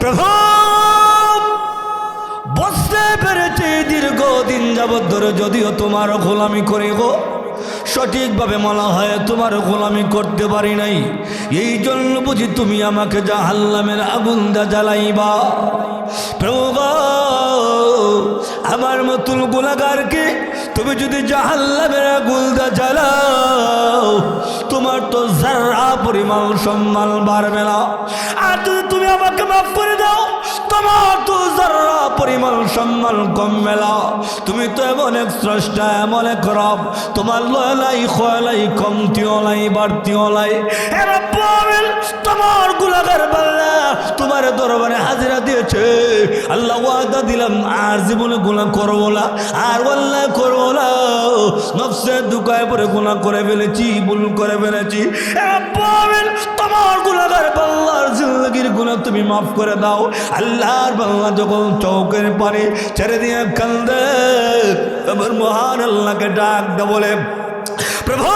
প্রভু বুঝতে পেরেছি দীর্ঘদিন যাবৎ ধরে যদিও তোমার গোলামি করি গো, সঠিকভাবে মনে হয় তোমার গোলামি করতে পারি নাই, এই জন্য বুঝি তুমি আমাকে জাহান্নামের আগুন দা জ্বালাইবা। প্রভু গো, আমার মতন গুনাহগারকে তুমি যদি জাহান্নামের আগুন দা জ্বালাও, তোমার তো যারা পরিমাণ সম্মান বাড়বে না। আর যদি তুমি আমাকে মাফ করে দাও, তোমার তো যারা পরিমাণ সম্মান কমবে না। তুমি তো এমন এক স্রষ্টা, এমন এক রব, তোমার লয়লাই খয়লাই কমতিও নাই বাড়তিও নাই। তোমার গুনাহগার বান্দা তোমার দরবারে হাজিরা দিয়েছে। আল্লাহ ওয়াদা দিলাম আর জীবনে গুনাহ করব না, আর আল্লাহ করব না। নফসের দুকায় পরে গুনাহ করে ফেলেছি, ভুল করে ফেলেছি। তোমার গুনাহগার বান্দার জিন্দেগির গুনাহ তুমি মাফ করে দাও। আল্লাহর বান্দা যখন চোখের পানি ছেড়ে দিয়ে কান্দে, আমার মহান আল্লাহকে ডাক দে বলে, প্রভু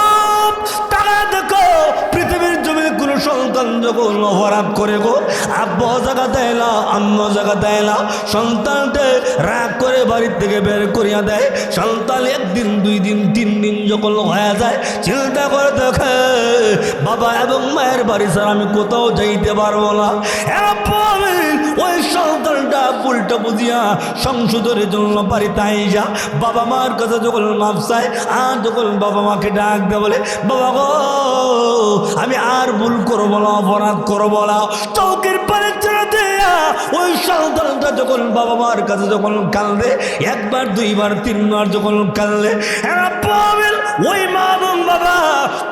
তারা দেখো পৃথিবীর জমিনে কোনো সন্তান যখন অপরাধ করে গো, আব্বা জায়গা দেয় না, আম্মা জায়গা দেয় না, সন্তানকে রাগ করে বাড়ির থেকে বের করিয়া দেয়। সন্তান একদিন দুই দিন তিন দিন যখন হয়ে যায়, চিন্তা করে দেখে বাবা এবং মায়ের বাড়ি ছাড়া আমি কোথাও যাইতে পারবো না। ওই সন্তানটা উল্টা বুঝিয়া সংশোধনের জন্য বাড়িতে আইসা বাবা মার কাছে যখন মাপ চায়, আর যখন বাবা মাকে ডাক দেয় বলে, বাবা গো আমি আর ভুল করবো না, অপরাধ করবো না, চৌকের পারে ছেড়ে দেয়া ওই সন্তানটা যখন বাবা মার কাছে যখন কান্দে, একবার দুইবার তিনবার যখন কান্দে, ওই মা এবং বাবা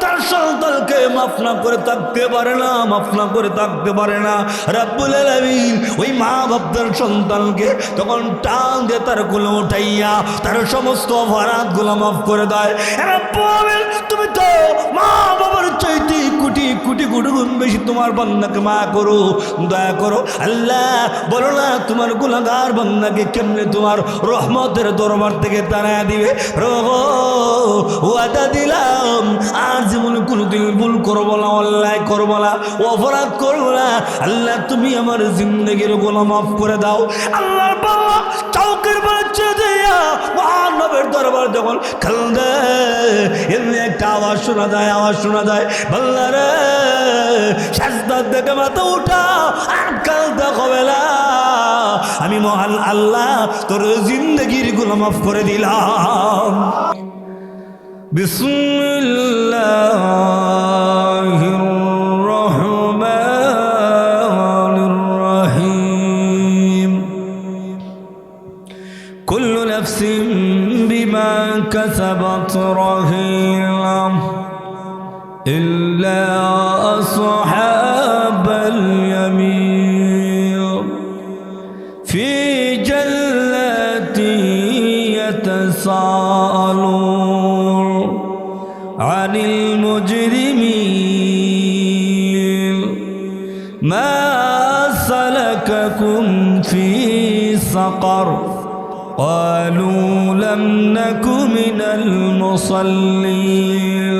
তার সন্তানকে মাফ না করে থাকতে পারে না, মাফ না করে থাকতে পারে না। রাব্বুল আলামিন ওই মা বাবার সন্তানকে তখন টান দিয়ে তার গুলো উঠাইয়া তার সমস্ত অপরাধগুলো মাফ করে দেয়। তুমি তো মা বাবার চাইতে কোটি কোটি গুণ বেশি তোমার বান্দাকে মা করো, দয়া করো। আল্লাহ বলো না তোমার গুনাহগার বান্দাকে কেমনে তোমার রহমতের দরবার থেকে তাড়াইয়া দিবে। ওয়াদা দিলাম আর জীবনে কোনোদিন ভুল করবো না, অন্যায় করবো না, অপরাধ করবো না। আল্লাহ তুমি আমার জিন্দগির গুনাহ মাফ করে দাও। আল্লাহর বাবা চৌকের বাচ্চা দিয়া মহানবের দরবার যখন কান্দে, এমনি একটা আওয়াজ শোনা যায়, আওয়াজ শোনা যায়, বান্দা রে সাজদার থেকে মাথা উঠা, আর কান্দতে হবে না, আমি মহান আল্লাহ তোর জিন্দগির গুনাহ মাফ করে দিলাম। বিসমিল্লাহির রহমানির রহিম। কুল্লু নাফসিন বিমা কাসাবাত রাহিনা ইল্লা আসহাবাল ইয়ামিন ফি জান্নাতি ইয়াতাসাআলুন আনিল মুজরিমিন মা সালাকাকুম ফি সাকার قالوا لم نك من المصلين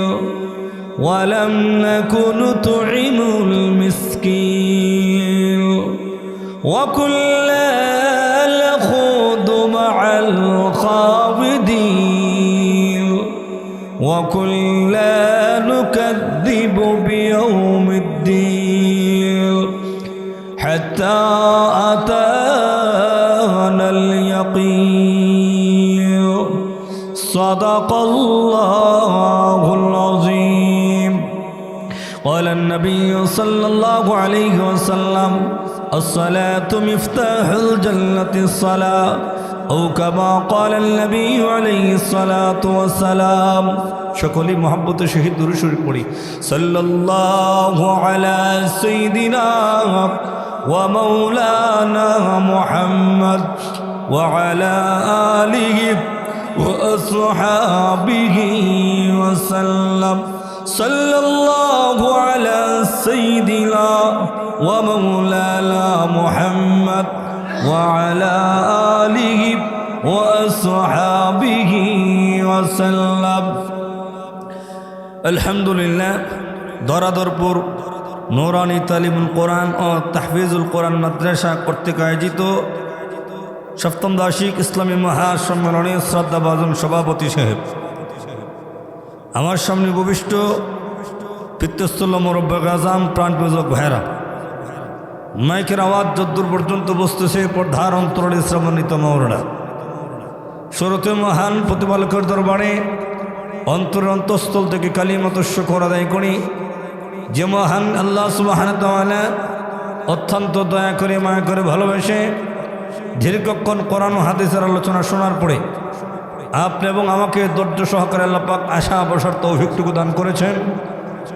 ولم نك نطعم المسكين وكنا نخوض مع الخاضعين وكنا نكذب بيوم الدين حتى أتانا اليقين صدق الله العظيم. قال النبي صلى الله عليه وسلم الصلاة مفتاح الجنة الصلاة أو كما قال النبي عليه الصلاة والسلام. সকলে মহব্বতে শহীদ দুরূদ শরীফ পড়ি। সাল্লাল্লাহু আলা সাইয়্যিদিনা ওয়া মাওলানা মুহাম্মদ ওয়া আলা আলিহি ওয়া আসহাবিহি ওয়া সাল্লাম। সাল্লাল্লাহু আলা সাইয়্যিদিনা ওয়া মাওলানা মুহাম্মদ ওয়া আলা আলিহি ওয়া আসহাবিহি ওয়া সাল্লাম। আলহামদুলিল্লাহ। ধরাধরপুর নূরানী তালিমুল কোরআন ও তাহফিজুল কোরআন মাদ্রাসা কর্তৃক আয়োজিত সপ্তম বার্ষিক ইসলামী মহাসম্মেলনে শ্রদ্ধাভাজন সভাপতি সাহেব, আমার সামনে উপবিষ্ট পিতৃস্থল মুরব্বী আজম প্রাণপূজক ভাইরা, মাইকের আওয়াজ যদ্দূর পর্যন্ত বসতেছে পর্দার অন্তরে শ্রবণিত মৌররা, শুরুতে মহান প্রতিপালকের দরবারে অন্তরের অন্তঃস্থল থেকে কালিমাত শুকর আদায় করি যে মহান আল্লাহ সুবহানাহু ওয়া তাআলা অত্যন্ত দয়া করে মায়া করে ভালোবেসে দীর্ঘক্ষণ কোরআন ও হাদিসের আলোচনা শোনার পরে আপনি এবং আমাকে ধৈর্য সহকারে আল্লাহ পাক আশা বসার তৌফিকটুকু দান করেছেন।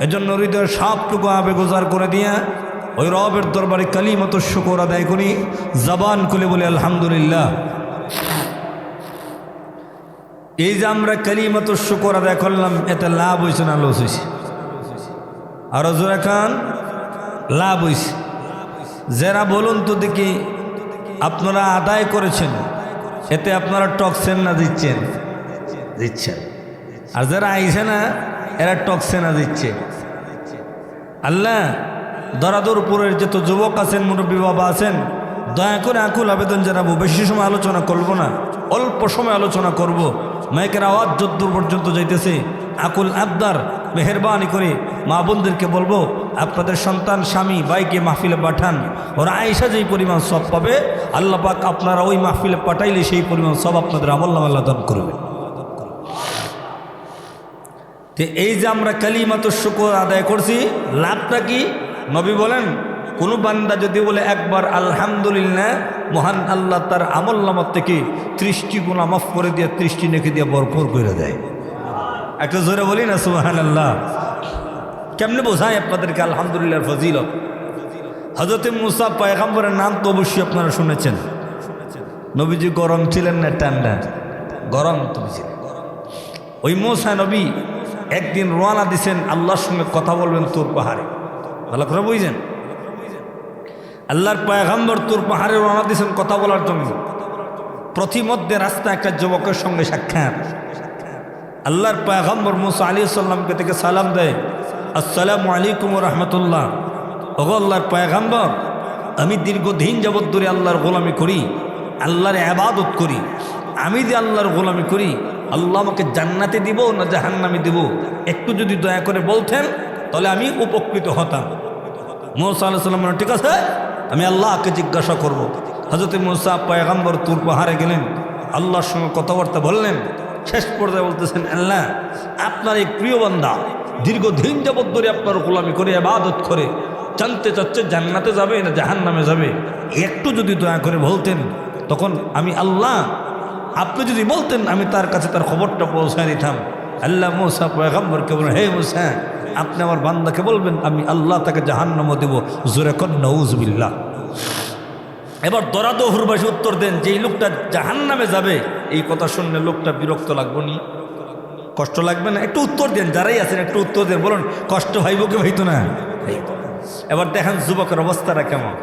এজন্য হৃদয়ের সবটুকু আবেগ উজাড় করে দিয়ে ওই রবের দরবারে কালিমাত শুকর আদায় করি, জবান খুলে বলি আলহামদুলিল্লাহ। এই যে আমরা কালিমাত শুকর আদায় করলাম, এতে লাভ হয়েছে না লস হয়েছে? আরো জোরে খান, লাভ হয়েছে। যারা বলুন তো দেখি, আপনারা আদায় করেছেন, এতে আপনারা টকছেন না দিচ্ছেন? দিচ্ছেন। আর যারা আইছে না, এরা টকছে না দিচ্ছে। আল্লাহ দরাদরপুরের যত যুবক আছেন, মুরব্বী বাবা আছেন, দয়া করে আকুল আবেদন জানাবো, বেশি সময় আলোচনা করব না, অল্প সময় আলোচনা করব। মাইকের আওয়াজ যদ্দূর পর্যন্ত যাইতেছে, আকুল আবদার মেহরবানি করে মা বোনদেরকে বলবো, আপনাদের সন্তান স্বামী ভাইকে মাহফিলে পাঠান। ওরা আয়েশা যেই পরিমাণ সব পাবে, আল্লাহ পাক আপনারা ওই মাহফিলে পাঠাইলে সেই পরিমাণ সব আপনাদের আমল দান করবে। তো এই যে আমরা কালিমাত শুকর আদায় করছি, লাভটা কি? নবী বলেন, কোনো বান্দা যদি বলে একবার আলহামদুলিল্লাহ, মহান আল্লাহ তার আমল নামার থেকে 30টি গুনাহ মাফ করে দিয়ে 30টি নেকি দিয়ে ভরপুর করে দেয়। একটা জোরে বলি না সুবহানাল্লাহ। কেমনে বোঝায় আপনাদেরকে আলহামদুলিল্লাহর ফজিলত? হযরত মুসা পয়গম্বরের নাম তো অবশ্যই আপনারা শুনেছেন। নবীজি গরম ছিলেন না ঠান্ডা? গরম তো ছিলেন। ওই মুসা নবী একদিন রওনা দিছেন আল্লাহর সঙ্গে কথা বলবেন তুর পাহাড়ে। ভালো করে বুঝছেন? আল্লাহর পয়গম্বর তুর পাহাড়ে রওনা দিছেন কথা বলার জন্য। প্রতিমধ্যে রাস্তা একটা যুবকের সঙ্গে সাক্ষাৎ। আল্লাহর পয়গম্বর মুসা আলাইহিস সালামকে থেকে সালাম দেয়, আসসালামু আলাইকুম ওয়া রাহমাতুল্লাহ। ওগো আল্লাহর পয়গম্বর, আমি দীর্ঘদিন যাবত ধরে আল্লাহর গোলামি করি, আল্লাহর ইবাদত করি। আমি যে আল্লাহর গোলামি করি, আল্লাহ আমাকে জান্নাতে দিব না জাহান্নামে দিব, একটু যদি দয়া করে বলতেন তাহলে আমি উপকৃত হতাম। মুসা আলাইহিস সালাম বলেন, ঠিক আছে, আমি আল্লাহকে জিজ্ঞাসা করব। হযরত মুসা পয়গম্বর তুর পাহাড়ে গেলেন, আল্লাহর সঙ্গে কথাবার্তা বললেন। শেষ পর্যায়ে বলতেছেন, আল্লাহ আপনার এই প্রিয় বান্দা দীর্ঘদিন যাবত ধরে আপনার গোলামি করে ইবাদত করে জানতে চাচ্ছে জান্নাতে যাবে না জাহান্নামে যাবে, একটু যদি দয়া করে বলতেন, তখন আমি আল্লাহ, আপনি যদি বলতেন আমি তার কাছে তার খবরটা পৌঁছায় দিতাম। আল্লাহ মুসা পয়গম্বরকে বলেন, হে মুসা, আপনি আমার বান্দাকে বলবেন আমি আল্লাহ তাকে জাহান্নামে দেব। জোরে কর নাউজুবিল্লাহ। এবার দরাদহুরবাসী উত্তর দেন, যে এই লোকটা জাহান্নামে যাবে, এই কথা শুনলে লোকটা বিরক্ত লাগবে নি? কষ্ট লাগবে না? একটু উত্তর দেন, যারাই আছেন একটু উত্তর দেন, বলুন কষ্ট হইব কি হইতো না? এবার দেখেন যুবকের অবস্থাটা কেমন।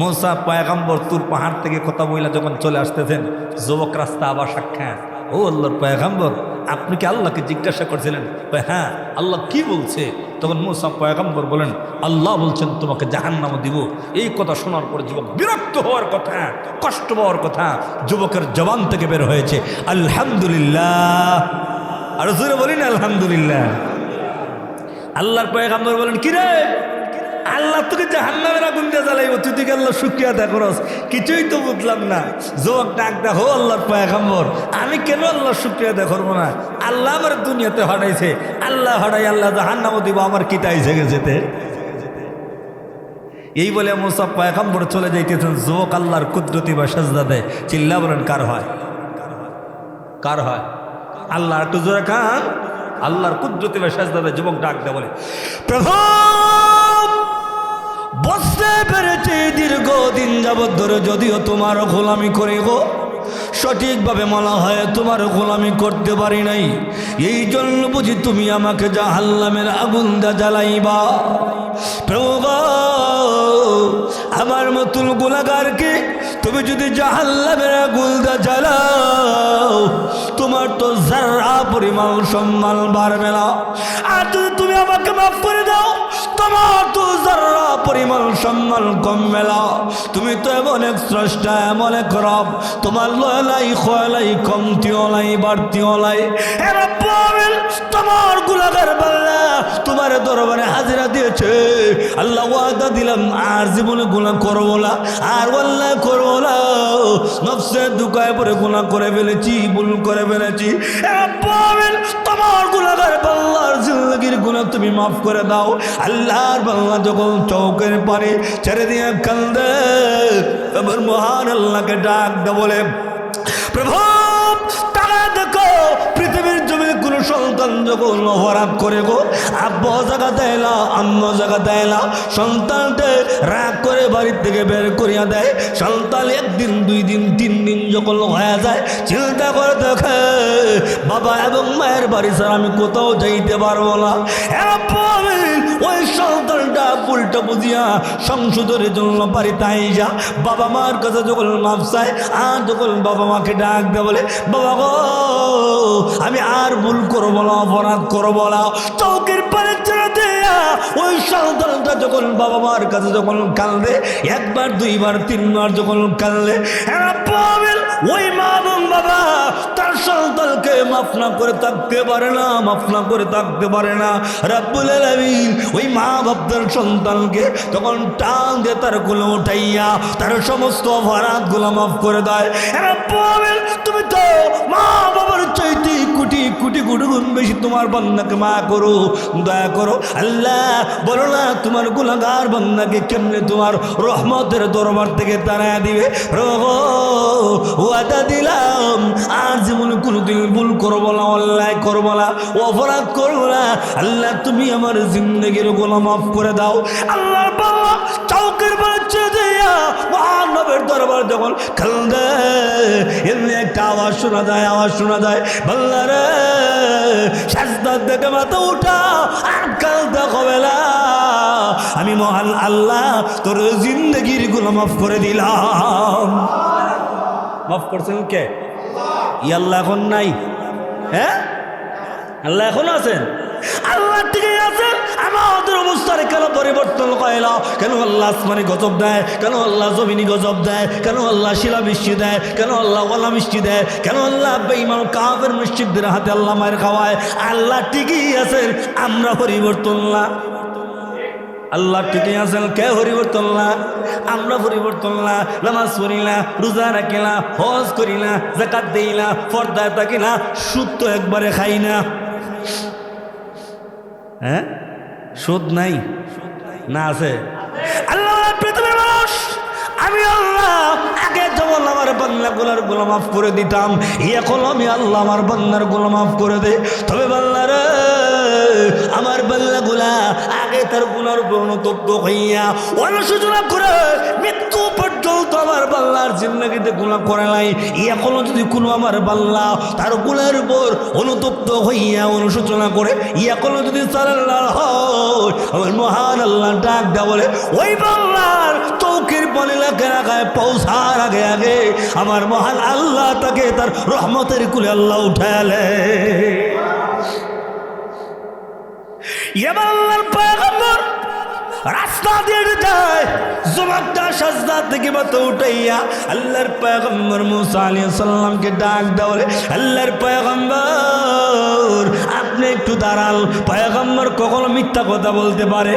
মুসা পয়গম্বর তুর পাহাড় থেকে কথা বইলা যখন চলে আসতেছেন, যুবক রাস্তা আবার সাক্ষাৎ, ও আল্লাহর পয়গম্বর, আপনি কি আল্লাহকে জিজ্ঞাসা করছিলেন? হ্যাঁ, আল্লাহ কি বলছে? তখন মুসা পয়গম্বর বলেন, আল্লাহ বলছেন তোমাকে জাহান্নামে দিব। এই কথা শোনার পরে যুবক বিরক্ত হওয়ার কথা, কষ্ট পাওয়ার কথা যুবকের জবান থেকে বের হয়েছে আলহামদুলিল্লাহ। আর জোরে বলি না আলহামদুলিল্লাহ। আল্লাহর পয়গম্বর বলেন, কিরে আল্লাহ তোকে জাহান্নামের আগুন দিয়ে জ্বালাইব, তুই থেকে আল্লাহ শুকরিয়া আদায় করস? কিছুই তো বুঝলাম না। যুবক ডাক দা, হো আল্লাহর পয়গম্বর, আমি কেন আল্লাহ শুকরিয়া আদায় করবো না? আল্লাহ আমার দুনিয়াতে হারাইছে, আল্লাহ হারাই আল্লাহ জাহান্নামে দিব, আমার কি তাই জেগে যেতে? এই বলে মুসা পয়গম্বর চলে যাইতেছেন। যুবক আল্লাহর কুদরতি বা সাজদা দেয়। চিল্লা বলেন, কার হয়? কার হয়? আল্লাহ। একটু জোরে খান, আল্লাহর কুদরতি বা সাজদা দেয়। যুবক ডাক দেয়, বলে, প্রভু বুঝতে পেরেছি দীর্ঘদিন যাবৎ ধরে যদিও তোমার গোলামি করে গো, সঠিকভাবে মনে হয় তোমার গোলামি করতে পারি নাই, এই জন্য বুঝি তুমি আমাকে জাহান্নামের আগুন দা জ্বালাইবা। প্রভু গো, আমার মতুল গুনাহগারকে তুমি যদি জাহান্নামের আগুন দা জ্বালাও, তোমার তো যারা পরিমাণ সম্মান বাড়বে না। আর যদি তুমি আমাকে মাফ করে দাও, তোমার তো যারা পরিমাণ সম্মান কমবে না। তুমি তো এমন এক স্রষ্টা, এমন এক রব, তোমার লয়লাই খয়লাই কমতিও নাই বাড়তিও নাই। হে রব্বুল আলামিন, তোমার গুনাহগার বান্দা তোমার দরবারে হাজিরা দিয়েছে। আল্লাহ ওয়াদা দিলাম আর জীবনে গুনাহ করবো না, আর আল্লাহ করবো না। নফসের দুকায় পরে গুনাহ করে ফেলেছি, ভুল করে ফেলেছি। হে রব্বুল আলামিন, তোমার গুনাহগার বান্দার জিন্দেগির গুনাহ তুমি মাফ করে দাও। আল্লাহর বান্দা যখন চৌকের পানি ছেড়ে দিয়ে কান্দে, আমার মহান আল্লাহকে ডাক দে, বলে প্রভু তারা দেখো পৃথিবীর জমিনে কোন সন্তান যখন অপরাধ করে গো, আব্বা জায়গা দেয় না, আম্মা জায়গা দেয় না, সন্তানটা রাগ করে বাড়ির থেকে বের করিয়া দেয়। সন্তান একদিন, 2 দিন, 3 দিন যখন হয়ে যায়, চিন্তা করে দেখে বাবা এবং মায়ের বাড়ি ছাড়া আমি কোথাও যাইতে পারবো না। ওই সন্তানটা ভুলটা বুঝিয়া সংশোধনের জন্য বাড়িতে আইসা বাবা মার কাছে যখন মাফ চায়, আর যখন বাবা মাকে ডাক দেয়, বলে বাবা গো আমি আর ভুল করবো না, অপরাধ করবো না, চৌকের পারে ছেড়ে দেয়া ওই সন্তানটা যখন বাবা মার কাছে যখন কান্দে, 1 বার 2 বার 3 বার যখন কান্দে, ওই মা এবং বাবা তার সন্তানকে মাফ না করে থাকতে পারে না, মাফ না করে থাকতে পারে না। রব্বুল আলামিন ওই মা বাবার সন্তানকে তখন টান দিয়ে তার কোলে উঠাইয়া তার সমস্ত অপরাধগুলো মাফ করে দেয়। রব্বুল আলামিন, তুমি তো মা বাবার চাইতে কোটি কোটি গুণ বেশি তোমার বান্দাকে মা করো, দয়া করো। আল্লাহ বলো না তোমার গুনাহগার বান্দাকে কেমনে তোমার রহমতের দরবার থেকে তাড়ায়া দিবে। ওয়াদা দিলাম আর জীবনে কোনোদিন ভুল করবো না, অন্যায় করবো না, অপরাধ করবো না। আল্লাহ তুমি আমার জিন্দগির গুনাহ মাফ করে দাও। আল্লাহর বাবা চৌকের বাচ্চা দিয়া মহানবের দরবার যখন কান্দে, এমনি একটা আওয়াজ শোনা যায়, আওয়াজ শোনা যায়, বাল্লারে সাজদা থেকে মাথা উঠা আর কান্দতে হবে না, আমি মহান আল্লাহ তোর জিন্দগির গুনাহ মাফ করে দিলাম। মাফ করছেন কে? আল্লাহ এখন নাই? হ্যাঁ, আল্লাহ এখন আছেন? আল্লাহ ঠিকই আছেন। আমাদের অবস্থার কেন পরিবর্তন করে না? কেন আল্লাহ আসমানে গজব দেয়? কেন আল্লাহ জমিনি গজব দেয়? কেন আল্লাহ শিলা বৃষ্টি দেয়? কেন আল্লাহ ওয়ালা মিষ্টি দেয়? কেন আল্লাহ বেঈমান কাফের মুশরিকদের হাতে আল্লাহ মায়ের খাওয়ায়? আল্লাহ ঠিকই আছেন, আমরা পরিবর্তন না। আল্লাহ ঠিকই আছেন, কে পরিবর্তন না? আমরা পরিবর্তন না। নামাজ পড়ি না, রোজা রাখি না, হজ করি না, যাকাত দেই না, পর্দায় থাকি না, সুদ তো একবারে খাই না। হ্যাঁ, সুদ নাই না? আছে। আল্লাহ পৃথিবীর মানুষ, আমি আল্লাহ আগে যেমন আমার বান্দাগুলোর গুনাহ মাফ করে দিতাম, এখন আমি আল্লাহ আমার বান্দার গুনাহ মাফ করে দেই। তবে বান্দারে আমার বান্দাগুলা আগে তার গুনার উপর অনুতপ্ত হইয়া অনুশোচনা করে মৃত্যু পর্যন্ত আমার বান্দার জিন্দেগিতে গুনাহ করে নাই, এখনো যদি কোনো আমার বান্দা তার গুনার উপর অনুতপ্ত হইয়া অনুশোচনা করে এখনো যদি সাল্লাল্লাহু হয়, আমার মহান আল্লাহ ডাক দেয়া বলে ওই বান্দার চৌকের পানি এলাকায় পৌঁছার আগে আগে আমার মহান আল্লাহ তাকে তার রহমতের কুলে আল্লাহ উঠালে। আল্লাহর পয়গম্বর রাস্তা দিয়ে যায়, যুবকটা সাজদা থেকে মাথা উঠাইয়া আল্লাহর পয়গম্বর মুসা আলাইহিস সালামকে ডাক দেয়, আল্লাহর পয়গম্বর আপনি একটু দাঁড়ান। পয়গম্বর কখনো মিথ্যা কথা বলতে পারে?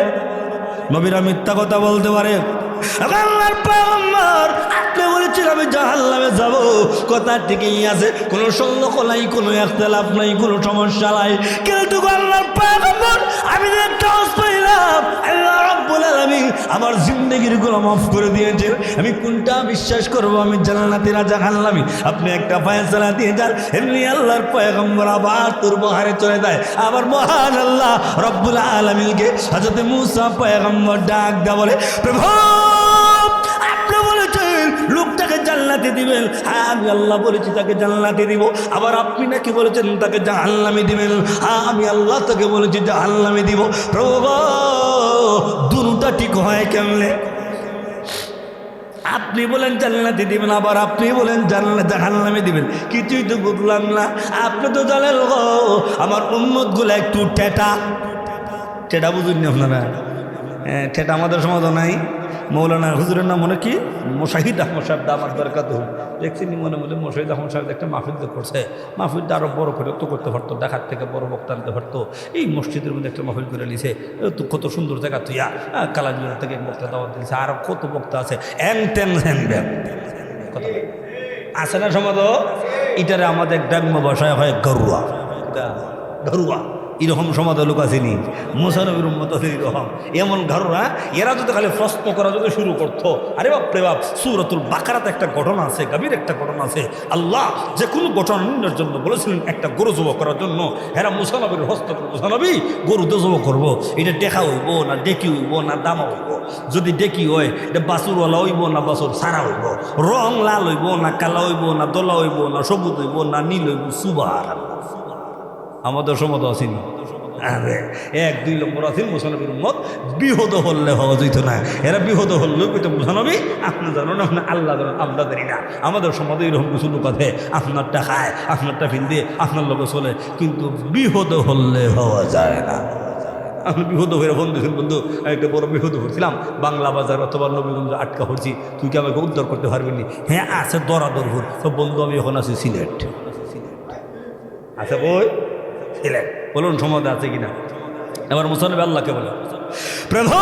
নবীরা মিথ্যা কথা বলতে পারে? আল্লাহর পয়গম্বর আপনি বলেছেন আমি জাহান্নামে যাব, কথা ঠিকই আছে, কোনো সন্দেহ নাই, কোনো ইখতিলাফ নাই, কোনো সমস্যা নাই। কিন্তু আল্লাহর পয়গম্বর আমি একটা পাইলাম আল্লাহ রাব্বুল আলামিন আমার জিন্দেগির গুনাহ মাফ করে দিয়েছেন, আমি কোনটা বিশ্বাস করব? আমি জান্নাতি না জাহান্নামী? আপনি একটা ফয়সালা দিয়ে যান। এমনি আল্লাহর পয়গম্বর আবার তোর বহারে চলে যায়। আবার মহান আল্লাহ রাব্বুল আলামিনকে হযরত মুসা পয়গম্বর ডাক দেয়া বলে, প্রভু আপনি বলেছেন লোকটাকে জান্নাতে দিবেন, হ্যাঁ আমি আল্লাহ বলেছি তাকে জান্নাতে দিব। আবার আপনি নাকি বলেছেন তাকে জাহান্নামে দিবেন, হ্যাঁ আমি আল্লাহ তাকে বলেছি জাহান্নামে দিব। প্রভু দুটা ঠিক হয় কেমনে? আপনি বলেন জান্নাতে দিবেন, আবার আপনি বলেন জাহান্নামে দিবেন, কিছুই তো বুঝলাম না। আপনি তো জানেন গো আমার উম্মতগুলো একটু টেটা বুঝুন না আপনারা, ঠেটা আমাদের সমাজও নাই। মৌলানা হুজুরের নাম মনে কি মোশাহিদ আহমদ সাহেব দামাত বরকাতুহু, দেখছি মনে মনে মোশাহিদ আহমদ সাহেব একটা মাহফিল করছে, মাহফিলটা আরও বড় করে তো করতে পারতো, দেখার থেকে বড় বক্তা আনতে পারতো। এই মসজিদের মধ্যে একটা মাহফিল করে নিছে, তো কত সুন্দর জায়গা তুইয়া কালাজুরা থেকে বক্তা দাওয়াত দিয়েছে, আর কত বক্তা আছে এন টেন হ্যান ব্যাগ কথা আছে না সমাজ। এটারে আমাদের গ্রাম্য ভাষায় হয় গরুয়া, গরুয়া এরকম সমাজ লোক আসেনি, মুসানবির উম্মত আছে এরকম এমন ঘররা। এরা যদি খালি প্রশ্ন করা যদি শুরু করতো, আরে বাপরে বাপ, সূরাতুল বাকারাতে একটা ঘটনা আছে, গভীর একটা ঘটনা আছে। আল্লাহ যে কোনো ঘটনার জন্য বলেছিলেন একটা গরু জবাই করার জন্য, এরা মুসানবির হস্ত মুসানবি গরু তো জবাই করবো, এটা দেখা হইব না ডেকি হইব না দামা হইব। যদি ডেকি হয় এটা বাছুরওয়ালা হইব না বাছুর সারা হইব, রং লাল হইব না কালা হইব না দোলা হইব না সবুজ হইব না নীল হইব। সুবহানাল্লাহ, আমাদের সমাজ আসেনি। আরে 1-2 নম্বর আছেন মুসানবির উম্মত, বিহত হলে হওয়া যেত না। এরা বিহত হলেও কিন্তু মুসানবি আপনি জানো না, আপনি আল্লাহ জানেন, আমরা জানি না। আমাদের সমাজে এরকম কিছু লোক আছে, আপনারটা খায় আপনারটা ফিন্দে আপনার লোকে চলে, কিন্তু বিহত হলে হওয়া যায় না। আপনি বিহত হয়ে ফোন দিয়েছেন, বন্ধু একটা বড় বিহত হচ্ছিলাম বাংলা বাজার অথবা নবীগঞ্জ আটকা হচ্ছি, তুই কি আমাকে উদ্ধার করতে পারবি নি? হ্যাঁ আছে, দরাদরপুর। তো বন্ধু আমি এখন আছি সিলেট। আচ্ছা বই সিলেট বলুন সমাজে আছে কিনা? এবার মুসানবি আল্লাহকে বলে, প্রভু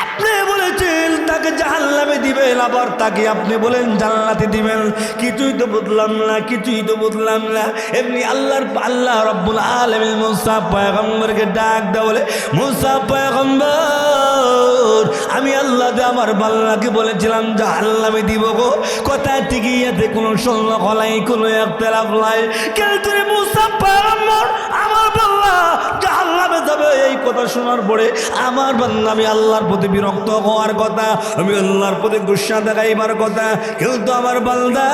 আপনি বলেছেন তাকে জাহান্নামে দিবেন, আবার তাকে আপনি বলেন জান্নাতে দিবেন। কিছুই তো বুঝলাম না, কিছুই তো বুঝলাম না। এমনি আল্লাহ রাব্বুল আলামিন মুসা পয়গম্বরকে ডাক দেয়, বলে মুসা পয়গম্বর আমি আল্লাহ আমার বান্দাকে বলেছিলাম জাহান্নামে দিব গো, কথা ঠিকই এতে কোনো সন্দেহ নাই, কোনো ইখতিলাফ নাই। কিন্তু মুসা পয়গম্বর আমার বান্দা জাহান্নামে যাবে এই কথা শোনার পরে আমার বান্দা আমি আল্লাহর প্রতি বিরক্ত হওয়ার কথা, আমি আল্লাহর প্রতি গুসা দেখাইবার কথা, কিন্তু আমার বান্দা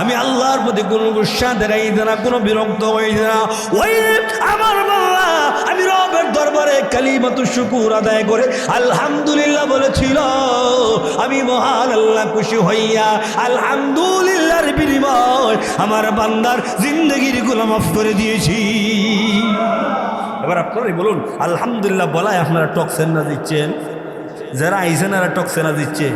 আমি আল্লাহর প্রতি কোনো গুসা দেখাইতে না, কোনো বিরক্ত হইতে না। ওই আমার বান্দা আমি রবের দরবারে কালিমাতু শুকুর আদায় করে আলহামদুলিল্লাহ বলেছিল, আমি মহান আল্লাহ খুশি হইয়া আলহামদুলিল্লাহর বিনিময় আমার বান্দার জিন্দগির গুনাহ মাফ করে দিয়েছি। এবার আপনারাই বলুন আলহামদুলিল্লাহ বলায় আপনারা টকসেন না দিচ্ছেন, যারা আইসেন এরা টকসেনা দিচ্ছে।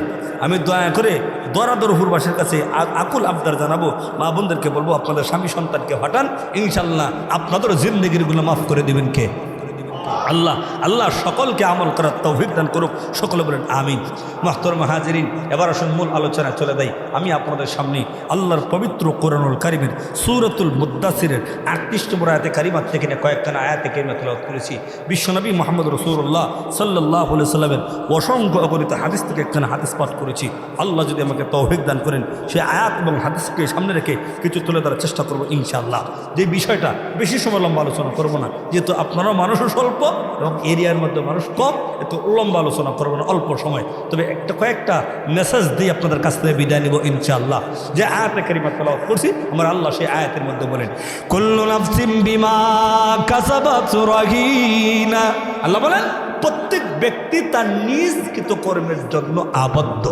আমি দয়া করে দরাদরপুরবাসীর কাছে আকুল আবদার জানাবো, মা বোনদেরকে বলবো আপনাদের স্বামী সন্তানকে হটান, ইনশাল্লাহ আপনাদের জিন্দগির গুনাহ মাফ করে দিবেন কে? আল্লাহ। আল্লাহ সকলকে আমল করার তৌফিক দান করুক, সকলে বলেন আমিন। মুহতারাম হাজিরিন, এবার আসুন মূল আলোচনায় চলে যাই। আমি আপনাদের সামনে আল্লাহর পবিত্র কোরআনুল কারীমের সূরাতুল মুদ্দাসিরের 38 নম্বর আয়াতে কারিমাত থেকে কয়েকখানা আয়াতে কারিমা তেলাওয়াত করেছি। বিশ্বনবী মুহাম্মদ রাসূলুল্লাহ সাল্লাল্লাহু আলাইহি সাল্লামের অসংখ্য অগণিত হাদিস থেকে একখানা হাদিস পাঠ করেছি। আল্লাহ যদি আমাকে তৌফিক দান করেন সেই আয়াত এবং হাদিসকে সামনে রেখে কিছু তুলে ধরার চেষ্টা করবো ইনশাআল্লাহ। যে বিষয়টা বেশি সময় লম্বা আলোচনা করবো না, যেহেতু আপনারাও মানুষও স্বল্প এবং এরিয়ার মধ্যে মানুষ কম, এত লম্বা আলোচনা করবো না, অল্প সময়। তবে কয়েকটা মেসেজ দিয়ে আপনাদের কাছ থেকে বিদায় নিব ইনশাআল্লাহ। যে আয়াতে কারিমা তেলাওয়াত করছি আমার আল্লাহ সেই আয়াতের মধ্যে বলেন, কুল্লু নাফসিন বিমা কাসাবাত রাহিনা। আল্লাহ বলেন প্রত্যেক ব্যক্তি তার নিজ কৃতকর্মের জন্য আবদ্ধ,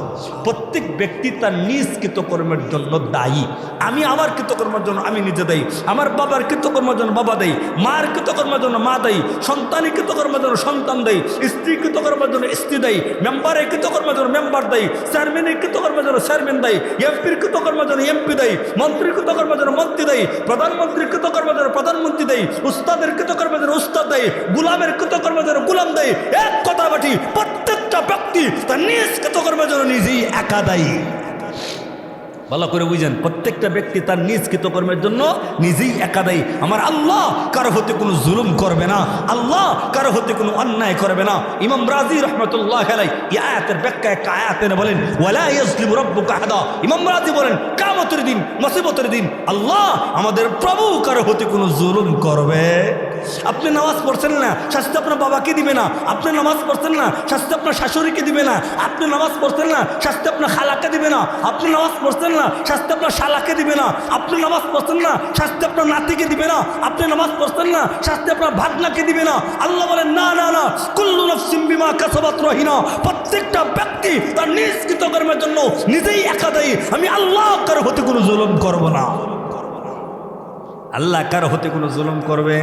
প্রত্যেক ব্যক্তি তার নিজ কৃতকর্মের জন্য দায়ী। আমি আমার কৃতকর্মের জন্য আমি নিজে দায়ী, আমার বাবার কৃতকর্মের জন্য বাবা দায়ী, মার কৃতকর্মের জন্য মা দায়ী, সন্তানের কৃতকর্মের জন্য সন্তান দায়ী, স্ত্রী কৃতকর্মের জন্য স্ত্রী দায়ী, মেম্বারের কৃতকর্মের জন্য মেম্বার দায়ী, চেয়ারম্যানের কৃতকর্মের জন্য চেয়ারম্যান দায়ী, এমপির কৃতকর্মের জন্য এমপি দায়ী, মন্ত্রীর কৃতকর্মের জন্য মন্ত্রী দায়ী, প্রধানমন্ত্রীর কৃতকর্মের জন্য প্রধানমন্ত্রী দায়ী, উস্তাদের কৃতকর্মের জন্য উস্তাদ দায়ী, গুলামের কৃতকর্মের জন্য গুলাম দায়ী। এক কথা বাটি প্রত্যেকটা ব্যক্তি তার নিজ কৃতকর্মের জন্য নিজেই একা দায়ী। ভালো করে বুঝেন, প্রত্যেকটা ব্যক্তি তার নিজ কৃতকর্মের জন্য নিজেই একা দায়ী। আমার আল্লাহ কারো হতে কোনো জুলুম করবে না, আল্লাহ কারো হতে কোনো অন্যায় করবে না। ইমাম রাজি রহমতুল্লাহ আলাইহি এই আয়াতের ব্যাখ্যা একটা আয়াতে বলেন, ওয়ালা ইয়াজলিমু রাব্বুকা আহাদা। ইমাম রাজি বলেন কিয়ামতের দিন, মুসিবতের দিন আল্লাহ আমাদের প্রভু কারো হতে কোনো জুলুম করবে। আপনি নামাজ পড়ছেন না, শাস্তি আপনার বাবাকে দিবে না। আপনি নামাজ পড়ছেন না, শাস্তি আপনার শাশুড়িকে দিবে না। আপনি নামাজ পড়ছেন না, শাস্তি আপনার খালাকে দিবে না। আপনি নামাজ পড়ছেন না, শাস্তি আপনার শালাকে দিবে না। আপনি নামাজ পড়ছেন না, শাস্তি আপনার নাতিকে দিবে না। আপনি নামাজ পড়ছেন না, শাস্তি আপনার ভাগনাকে দিবে না। আল্লাহ বলেন না না না, কুল্লু নাফসিন বিমা কাসাবাত রাহিনা। প্রত্যেকটা ব্যক্তি তার নিজ কৃতকর্মের জন্য নিজেই একা দায়ী। আমি আল্লাহ কারো হতে কোনো জুলুম করব না। আল্লাহ কারো হতে কোনো জুলুম করবে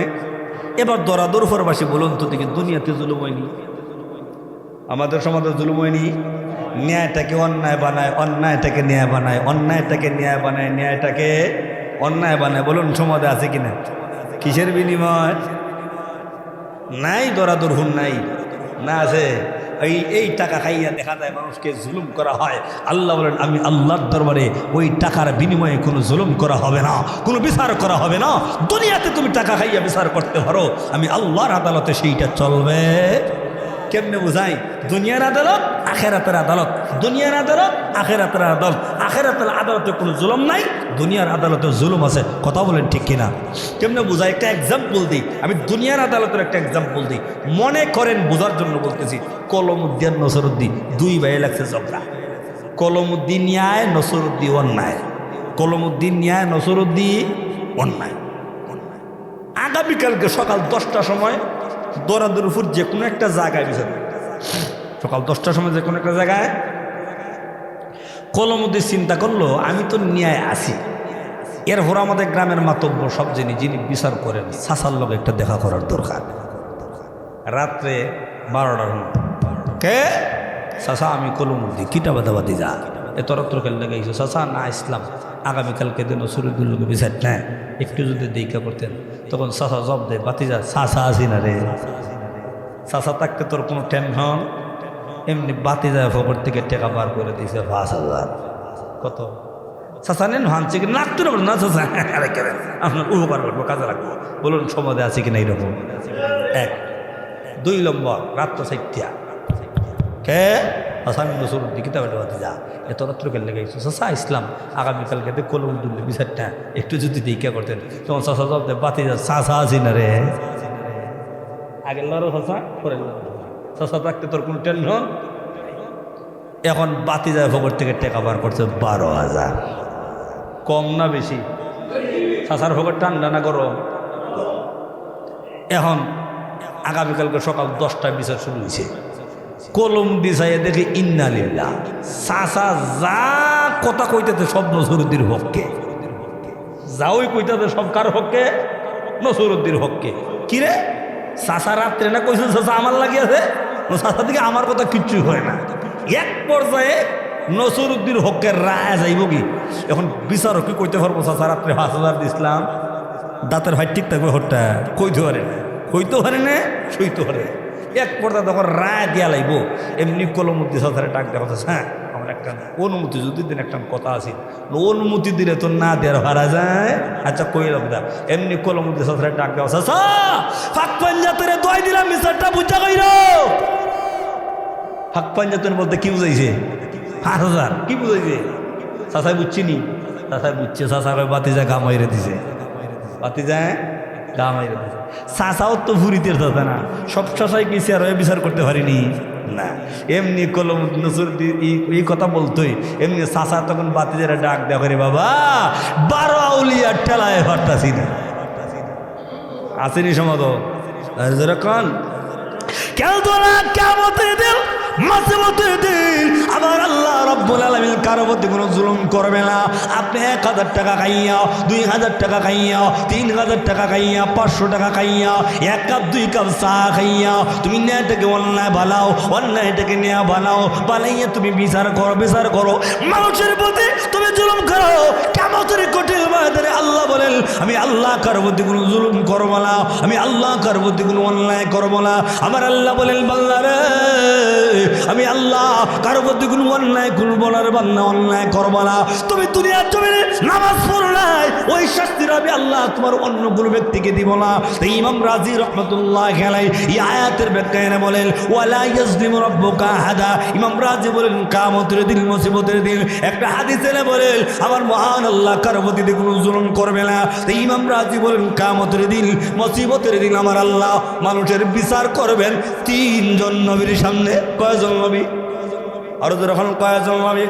এবার দরাদর ফরবাসী বলুন তো দেখি দুনিয়াতে জুলুম হয়নি? আমাদের সমাজে জুলুম হয়নি? ন্যায়টাকে অন্যায় বানায়, অন্যায়টাকে ন্যায় বানায়, অন্যায়টাকে ন্যায় বানায়, ন্যায়টাকে অন্যায় বানায়। বলুন সমাজে আছে কিনা? কিসের বিনিময়? নাই দরাদর হুন নাই না আছে? এই টাকা খাইয়া দেখা যায় মানুষকে জুলুম করা হয়। আল্লাহ বলেন আমি আল্লাহর দরবারে ওই টাকার বিনিময়ে কোনো জুলুম করা হবে না, কোনো বিচার করা হবে না। দুনিয়াতে তুমি টাকা খাইয়া বিচার করতে পারো, আমি আল্লাহর আদালতে সেইটা চলবে। কেমনে বুঝাই? দুনিয়ার আদালত আখেরাতের আদালত, দুনিয়ার আদালত আখেরাতের আদালত। আখেরাতের আদালতে কোনো জুলুম নাই, দুনিয়ার আদালতে জুলুম আছে। কথা বলেন ঠিক কিনা? কেমনে বুঝাই? একটা এক্সাম্পল দিই। আমি দুনিয়ার আদালতের একটা এক্সাম্পল দিই, মনে করেন বোঝার জন্য বলতেছি। কলমউদ্দিন নসরুদ্দিন দুই ভাই লাগছে ঝগড়া। কলমউদ্দিন ন্যায়, নসরুদ্দিন অন্যায়। কলমউদ্দিন ন্যায়, নসরুদ্দিন অন্যায়। আগামীকালকে সকাল 10টার সময় দরাদর উপর যে কোনো একটা জায়গায় বিচার, সকাল 10টার সময় যে কোনো একটা জায়গায়। কলমউদ্দিন চিন্তা করলো আমি তো ন্যায় আছি, এরপর আমাদের গ্রামের মাতব্য সব যিনি বিচার করেন চাচার লোক একটা দেখা করার দরকার। রাত্রে 12টার কে চাচা আমি কলমউদ্দিন কিটা বাদাবাদি যা এত রাত্র খেলে লেগেছো চাচা না ইসলাম আগামীকালকে দিন শরীরদুল্লোকে বিচার নেয়, একটু যদি দেখা করতেন। তখন চাচা জব দেয় বাতি যা চাচা আছি না রে। চাচা থাকতে তোর কোনো টেনশন, এমনি বাতি যায় খবর থেকে টাকা বার করে দিয়েছে 5,000। কত চাচা নেন হানছে কি লাগতো না? না চাচা আপনার উপকার করবো, কাজে রাখবো। বলুন সমাজে আছে কিনা এইরকম? 1 2 নম্বর রাত্র 4টা কে আসামি নসরুদ্দিন কিতাব বাতি যা এত রাত্র খেলে গেছো চাচা ইসলাম আগামীকালকে কলমউদ্দিন বিচারটা একটু যদি দেখা করতেন। তখন চাচা জব দেয় বাতি যা চাচা আছি না রে। আগের লড়ো চাচা পরে চাচা থাকতে তোর কোনো টেনশন। এখন বাতি যায় খবর থেকে টাকা বার করছে 12,000। কম না বেশি? চাচার খবর ঠান্ডা না গরম? এখন আগামীকালকে সকাল 10টায় বিচার শুরু হয়েছে। কলম দিছাইয়া দেখে ইন্নালিল্লাহ, চাচা যা কথা কইতেছে সব নসরুদ্দির হককে, যাওই কইতেছে সব কার হককে? নসরুদ্দির হককে। কিরে চাচা রাত্রে না কইছে চাচা আমার লাগিয়েছে, চাচা দিকে আমার কথা কিচ্ছু হয় না। এক পর্যায়ে নসরুদ্দিন হকের রায় যাইব কি? এখন বিচারক কি কইতে পারবো চাচা রাত্রে 5,000 দিছিলাম, দাঁতের ভাই ঠিক থাকবে হটটা কইতে পারে না, কইতে পারে না, সইতে পারে। এক পর্যায়ে তখন রায় দিয়া লাগব। এমনি কলমউদ্দিন চাচারে ডাক দেখা হচ্ছে, হ্যাঁ আমার একটা অনুমতি যদি দিন, একটা কথা আছে, অনুমতি দিলে তো না দেওয়ার হারা যায়। আচ্ছা কইলাম দা। এমনি কলমউদ্দিন চাচারে ডাক দেওয়া চাচা ফাঁক পাঞ্জাতরে দোয়াই দিলাম বিচারটা বুঝা কইর। ফাঁক পাঞ্জাতন বলতে কি বুঝাইছে? 5,000 কি বুঝাইছে? চাচাই বুঝছিনি? চাচাই বুঝছে। চাচা বাতি যা গা মাইরে দিছে, বাতি যায় গা মাইরে দিছে। চাচাও তো ভুরিতের চাচা না, সব চাচাই কি আর বিচার করতে পারিনি না। এমনি কলম নসরুদ্দিন এই কথা বলতোই, এমনি চাচা তখন বাতি যারা ডাক দেওয়া করে বাবা 12 আউলিয়ার ঠেলায় পারতাছি না। আসেনি সমাজ কন কেন তোরা কেমতের দিল মাসিমতের দিন আমার আল্লাহ রাব্বুল আলামিন কারো প্রতি কোনো জুলুম করবে না। আপনি 1,000 টাকা খাইয়া, 2,000 টাকা খাইয়া, 3,000 টাকা খাইয়া, 500 টাকা খাইয়া, 1 কাপ 2 কাপ চা খাইয়া তুমি ন্যায়টাকে অন্যায় বানাও, অন্যায়টাকে ন্যায় বানাও, বানাইয়া তুমি বিচার করো, বিচার করো। মানুষের প্রতি তুমি জুলুম করো, কিয়ামতের কঠিন ময়দানে আল্লাহ বলেন আমি আল্লাহ কারো প্রতি কোনো জুলুম করব না, আমি আল্লাহ কারো প্রতি কোনো অন্যায় করব না। আমার আল্লাহ বলেন বান্দারে আমি আল্লাহ কারো প্রতি কোনো অন্যায় করব না রে বান্দা, অন্যায় করব না। তুমি দুনিয়ার জমিনে নামাজ পড়ো নাই, ওই শাস্তির আমি আল্লাহ তোমার অন্য কোনো ব্যক্তিকে দিব না। তাই ইমাম রাজি রহমাতুল্লাহ আলাইহি এই আয়াতের ব্যাখ্যায় বলেন ওয়ালা ইয়াজলিমু রাব্বুকা আহাদা। ইমাম রাজি বলেন কিয়ামতের দিন, মুসিবতের দিন একটা হাদিসে বলেন আমার মহান আল্লাহ কারো প্রতি কোনো জুলুম করবে না। তাই ইমাম রাজি বলেন কিয়ামতের দিন, মুসিবতের দিন আমার আল্লাহ মানুষের বিচার করবেন 3 জন নবীর সামনে। কয়জন নবী? আরো যখন কয়জন নবী?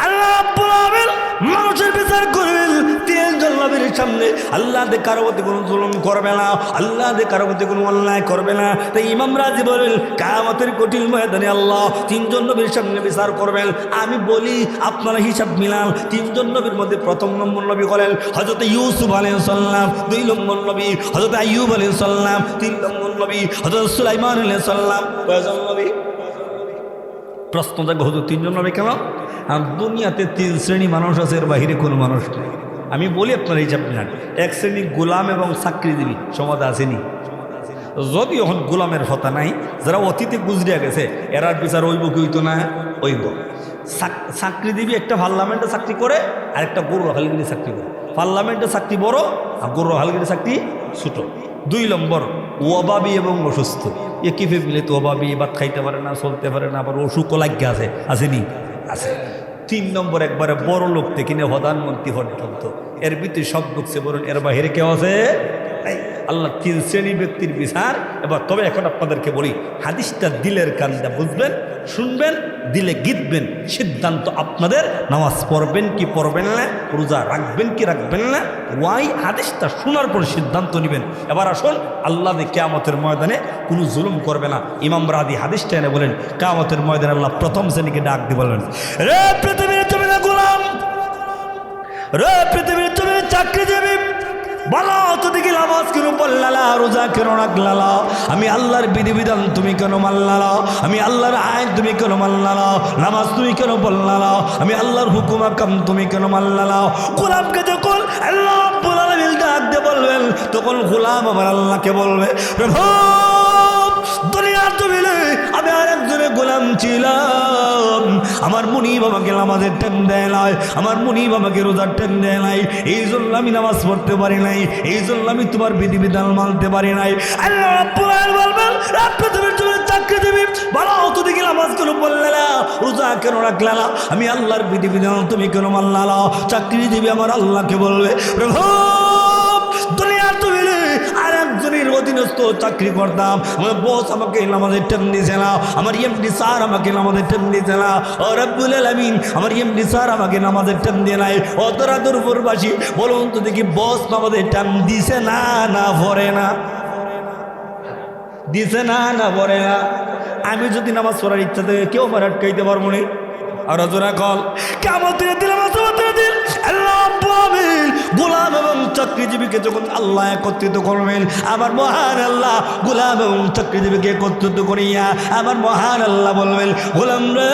আল্লাহ রাব্বুল আলামিন মানুষের বিচার করবেন তিনজন নবীর সামনে আল্লাহ দে কারো প্রতি কোনো জুলুম করবে না, আল্লাহ দে কারো প্রতি কোনো অন্যায় করবে না। তাই ইমাম রাজি বলেন কিয়ামতের কঠিন ময়দানে আল্লাহ তিনজন নবীর সামনে বিচার করবেন। আমি বলি আপনারা হিসাব মিলান, তিনজন নবীর মধ্যে প্রথম নম্বর নবী হলেন হযরত ইউসুফ আলাইহিস সালাম, 2 নম্বর নবী হযরত আইয়ুব আলাইহিস সালাম, 3 নম্বর নবী হযরত সুলাইমান আলাইহিস সালাম। কয়জন নবী? প্রশ্ন জাগে হুজুর তিনজন নবী কেন? আর দুনিয়াতে 3 শ্রেণী মানুষ আছে, এর বাহিরে কোনো মানুষ নেই। আমি বলি আপনারা হিসাব মিলান। এক শ্রেণী গোলাম এবং চাকরিজীবী সমাজে আসেনি, যদি এখন গোলামের কথা নাই, যারা অতীতে গুজরিয়া গেছে এরার বিচার ওইব কি হইতো না? ওইব। চাকরিজীবী একটা পার্লামেন্টে চাকরি করে আর একটা গরু হালগিরি চাকরি করে। পার্লামেন্টে চাকরি বড় আর গরু হালগিরি চাকরি ছোট। 2 নম্বর অভাবী এবং অসুস্থ। এ কিভাবে মিলে তো অভাবী, ভাত খাইতে পারে না, চলতে পারে না, আবার অসুখও লাগিয়ে আছে, আসেনি? আছে। 3 নম্বর একবারে বড় লোক থেকে নিয়ে প্রধানমন্ত্রী পর্যন্ত, এর ভিতরে সব ঢুকছে, বলুন এর বাহিরে কেউ আছে? আল্লাহ 3 শ্রেণীর ব্যক্তির বিচার। এবার তবে এখন আপনাদেরকে বলি, হাদিসটা দিলের কান্দা বুঝবেন, শুনবেন, দিলে গিতবেন, সিদ্ধান্ত আপনাদের। নামাজ পড়বেন কি পড়বেন না, রোজা রাখবেন কি রাখবেন না, ওয়াই হাদিসটা শোনার পর সিদ্ধান্ত নেবেন। এবার আসুন, আল্লাহ কিয়ামতের ময়দানে কোনো জুলুম করবে না। ইমাম রাদি হাদিসটা এনে বলেন কিয়ামতের ময়দানে আল্লাহ প্রথম শ্রেণীকে ডাক দিয়ে বলবেন, রে পৃথিবীর তুমি না গোলাম, রে পৃথিবীর তুমি চাকরিজীবী, বলো তো দেখি নামাজ কেন পড়লালা, রোজা কেন রাখলালা, আমি আল্লাহর বিধিবিধান তুমি কেন মানলালা, আমি আল্লাহর আইন তুমি কেন মানলালা, নামাজ তুমি কেন পড়লালা, আমি আল্লাহর হুকুম আকাম তুমি কেন মানলালা। গোলামকে যখন আল্লাহ রাব্বুল আলামিন ডাক দিয়ে বলবেন, তখন গোলাম আমার আল্লাহকে বলবে, প্রভু দুনিয়ার জমিনে আমি আরেকজনের গোলাম ছিলাম, আমার মুনিব আমাকে নামাজের টাইম দেয় নাই, আমার মুনিব আমাকে রোজার টাইম দেয় নাই, এই জন্য আমি নামাজ পড়তে পারি নাই, এই জন্য আমি তোমার বিধিবিধান মানতে পারি নাই। আল্লাহ রাব্বুল আলামিন বলবেন, পৃথিবীর জন্য চাকরিজীবী, বলো তো দেখি নামাজ কেন পড়লে না, রোজা কেন রাখলে না, আমি আল্লাহর বিধিবিধান তুমি কেন মানলা না। চাকরিজীবী আমার আল্লাহকে বলবে, প্রভু দুনিয়ার জমিনে আর একজনের অধীনস্থ চাকরি করতাম, আমার বস আমাকে নামাজের টাইম দিছে না, আমার এমডি স্যার আমাকে নামাজের টাইম দিছে না, ও রব্বুল আলামিন আমার এমডি স্যার আমাকে নামাজের টাইম দিয়ে নাই। অতরা দুর্বরবাসী বলুন তো দেখি, বস নামাজের টাইম দিছে না, না ভরে না, দিছে না, না ভরে না। আমি যদি নামাজ পড়ার ইচ্ছা থাকে কেউ আমার আটকাইতে পারবো না। আর জোরা কল কিয়ামতের দিন, আল্লাহ গোলাম এবং চাকরিজীবীকে যখন আল্লাহ একত্রিত করবেন, আমার মহান আল্লাহ গোলাম এবং চাকরিজীবীকে একত্রিত করিয়া আমার মহান আল্লাহ বলবেন, গোলাম রে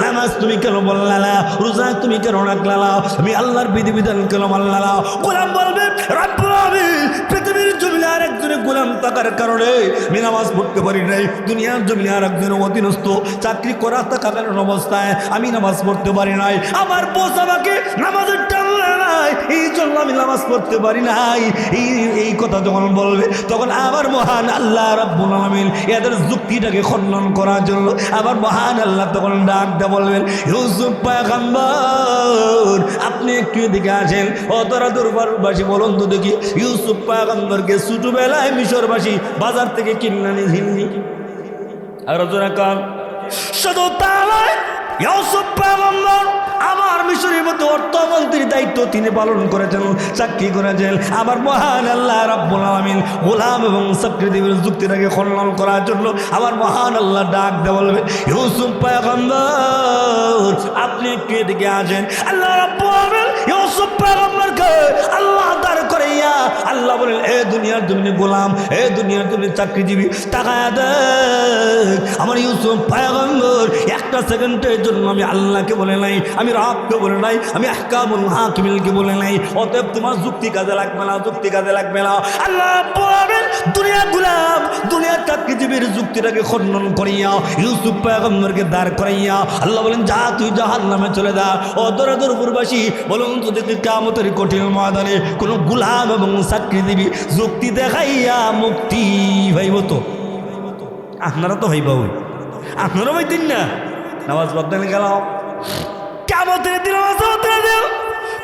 নামাজ তুমি কেন বললা, রোজা তুমি কেন রাখলা, আমি আল্লাহর বিধিবিধান কেন মানলা। গোলাম বলবে, রব্বুল আলামিন পৃথিবীর জমিনে আর একজনের গোলাম থাকার কারণে আমি নামাজ পড়তে পারি নাই, দুনিয়ার জমিনে আর একজনের অধীনস্থ চাকরি করা থাকার অবস্থায় আমি নামাজ পড়তে পারি নাই, আমার বস আমাকে নামাজের টাইম দেয় নাই, এই জন্য আমি নামাজ পড়তে পারি নাই। এই কথা যখন বলবে, তখন আমার মহান আল্লাহ রাব্বুল আলামিন এদের যুক্তিটাকে খণ্ডন করার জন্য আমার মহান আল্লাহ তখন ডাক দিয়ে বলবেন, ইউসুফ পয়গম্বর আপনি একটু এদিকে আসেন। অতরা দরবারবাসী বলুন তো দেখি, ইউসুফ পয়গম্বরকে ছোটবেলায় মিশরবাসী বাজার থেকে কিনে নিয়েছিলেন। আর জোরা কান শুধু তাই ইউসুফ পয়গম্বর আমার মিশরের মধ্যে অর্থমন্ত্রীর দায়িত্ব তিনি পালন করেছেন, চাকরি করেছেন। আমার মহান আল্লাহ রাব্বুল আলামিন গোলাম এবং চাকরিজীবীর যুক্তিটাকে খণ্ডন করার জন্য আমার মহান আল্লাহ ডাক দিয়ে বলবেন, ইউসুফ পয়গম্বর আপনি একটু এদিকে আসেন। আল্লাহ রাব্বুল আলামিন ইউসুফ পয়গম্বরকে আল্লাহ দাঁড় করাইয়া আল্লাহ বলেন, এ দুনিয়ার জমিনে গোলাম, এ দুনিয়ার জমিনে চাকরিজীবী, তাকায়া দেখ আমার ইউসুফ পয়গম্বর একটা সেকেন্ডের জন্য আমি আল্লাহকে বলে নাই, আমি রাবকে বলে নাই, আমি আহকামুল হাকিমিলকে বলে নাই। অতএব তোমার যুক্তি কাজে লাগবে না, যুক্তি কাজে লাগবে না। আল্লাহ বলেন, দুনিয়া গোলাম, দুনিয়ার চাকরিজীবীর যুক্তিটাকে খণ্ডন করিয়া ইউসুফ পয়গম্বরকে দাঁড় করাইয়া আল্লাহ বলেন, যা তুই জাহান্নামে চলে যা। অতরা দরবারবাসী বলুন তো দেখি, কিয়ামতের কঠিন ময়দানে কোনো গোলাম এবং চাকরিজীবী যুক্তি দেখাইয়া মুক্তি ভাইব তো? আপনারা তো হইবা, ওই আপনারা হইতেন না। নামাজ বদলে গেল কিয়ামতের দিন,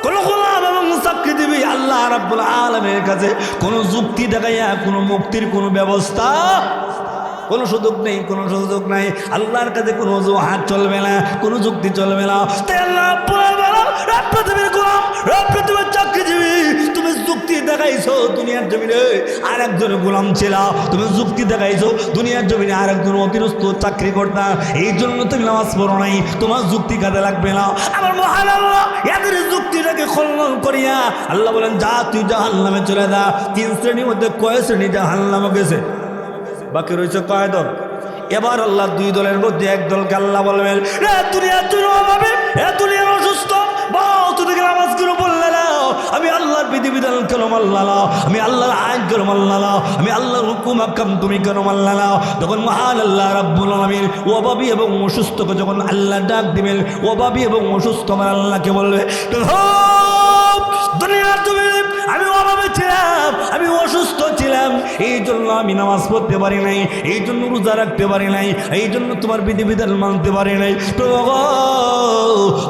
কোনো গোলাম এবং চাকরিজীবী আল্লাহ রাব্বুল আলামিনের কাছে কোনো যুক্তি দেখাইয়া কোনো মুক্তির কোনো ব্যবস্থা, কোনো সুযোগ নেই, কোনো সুযোগ নাই। আল্লাহর কাছে কোনো হাত চলবে না, কোনো যুক্তি চলবে না। তাই আল্লাহ পৃথিবীর গোলাম পৃথিবীর চাকরিজীবী, তুমি যুক্তি দেখাইছো দুনিয়ার জমিনে আর একজন গোলাম ছিলা, তুমি যুক্তি দেখাইছো দুনিয়ার জমিনে আর একজন অধীনস্থ চাকরি করতা, এই জন্য তুমি নামাজ পড়ো নাই, তোমার যুক্তি কাজে লাগবে না। আমার মহান আল্লাহ এদের যুক্তিটাকে খণ্ডন করিয়া আল্লাহ বলেন, যা তুই জাহান্নামে চলে যা। 3 শ্রেণীর মধ্যে কয় শ্রেণী জাহান্নামে গেছে? বাকি রয়েছে কয় দল? এবার আল্লাহ 2 দলের মধ্যে এক দলকে আল্লাহ বলবেন, রে দুনিয়ার জন্য অভাবে, এ দুনিয়ার অসুস্থ, তুই নামাজ কেন বললে না? আমি আল্লাহর বিধিবিধান কেন মানলা না? আমি আল্লাহর আইন কেন মানলা না? আমি আল্লাহর হুকুম হাকাম তুমি কেন মানলা না? তখন মহান আল্লাহ রাব্বুল আলামিন অভাবী এবং অসুস্থকে যখন আল্লাহ ডাক দিবেন, অভাবী এবং অসুস্থ আমার আল্লাহকে বলবে, দুনিয়ার তুমি আমি অভাবে ছিলাম, আমি অসুস্থ ছিলাম, এই জন্য আমি নামাজ পড়তে পারি নাই, এই জন্য রোজা রাখতে পারি নাই, এই জন্য তোমার বিধিবিধান মানতে পারি নাই। তো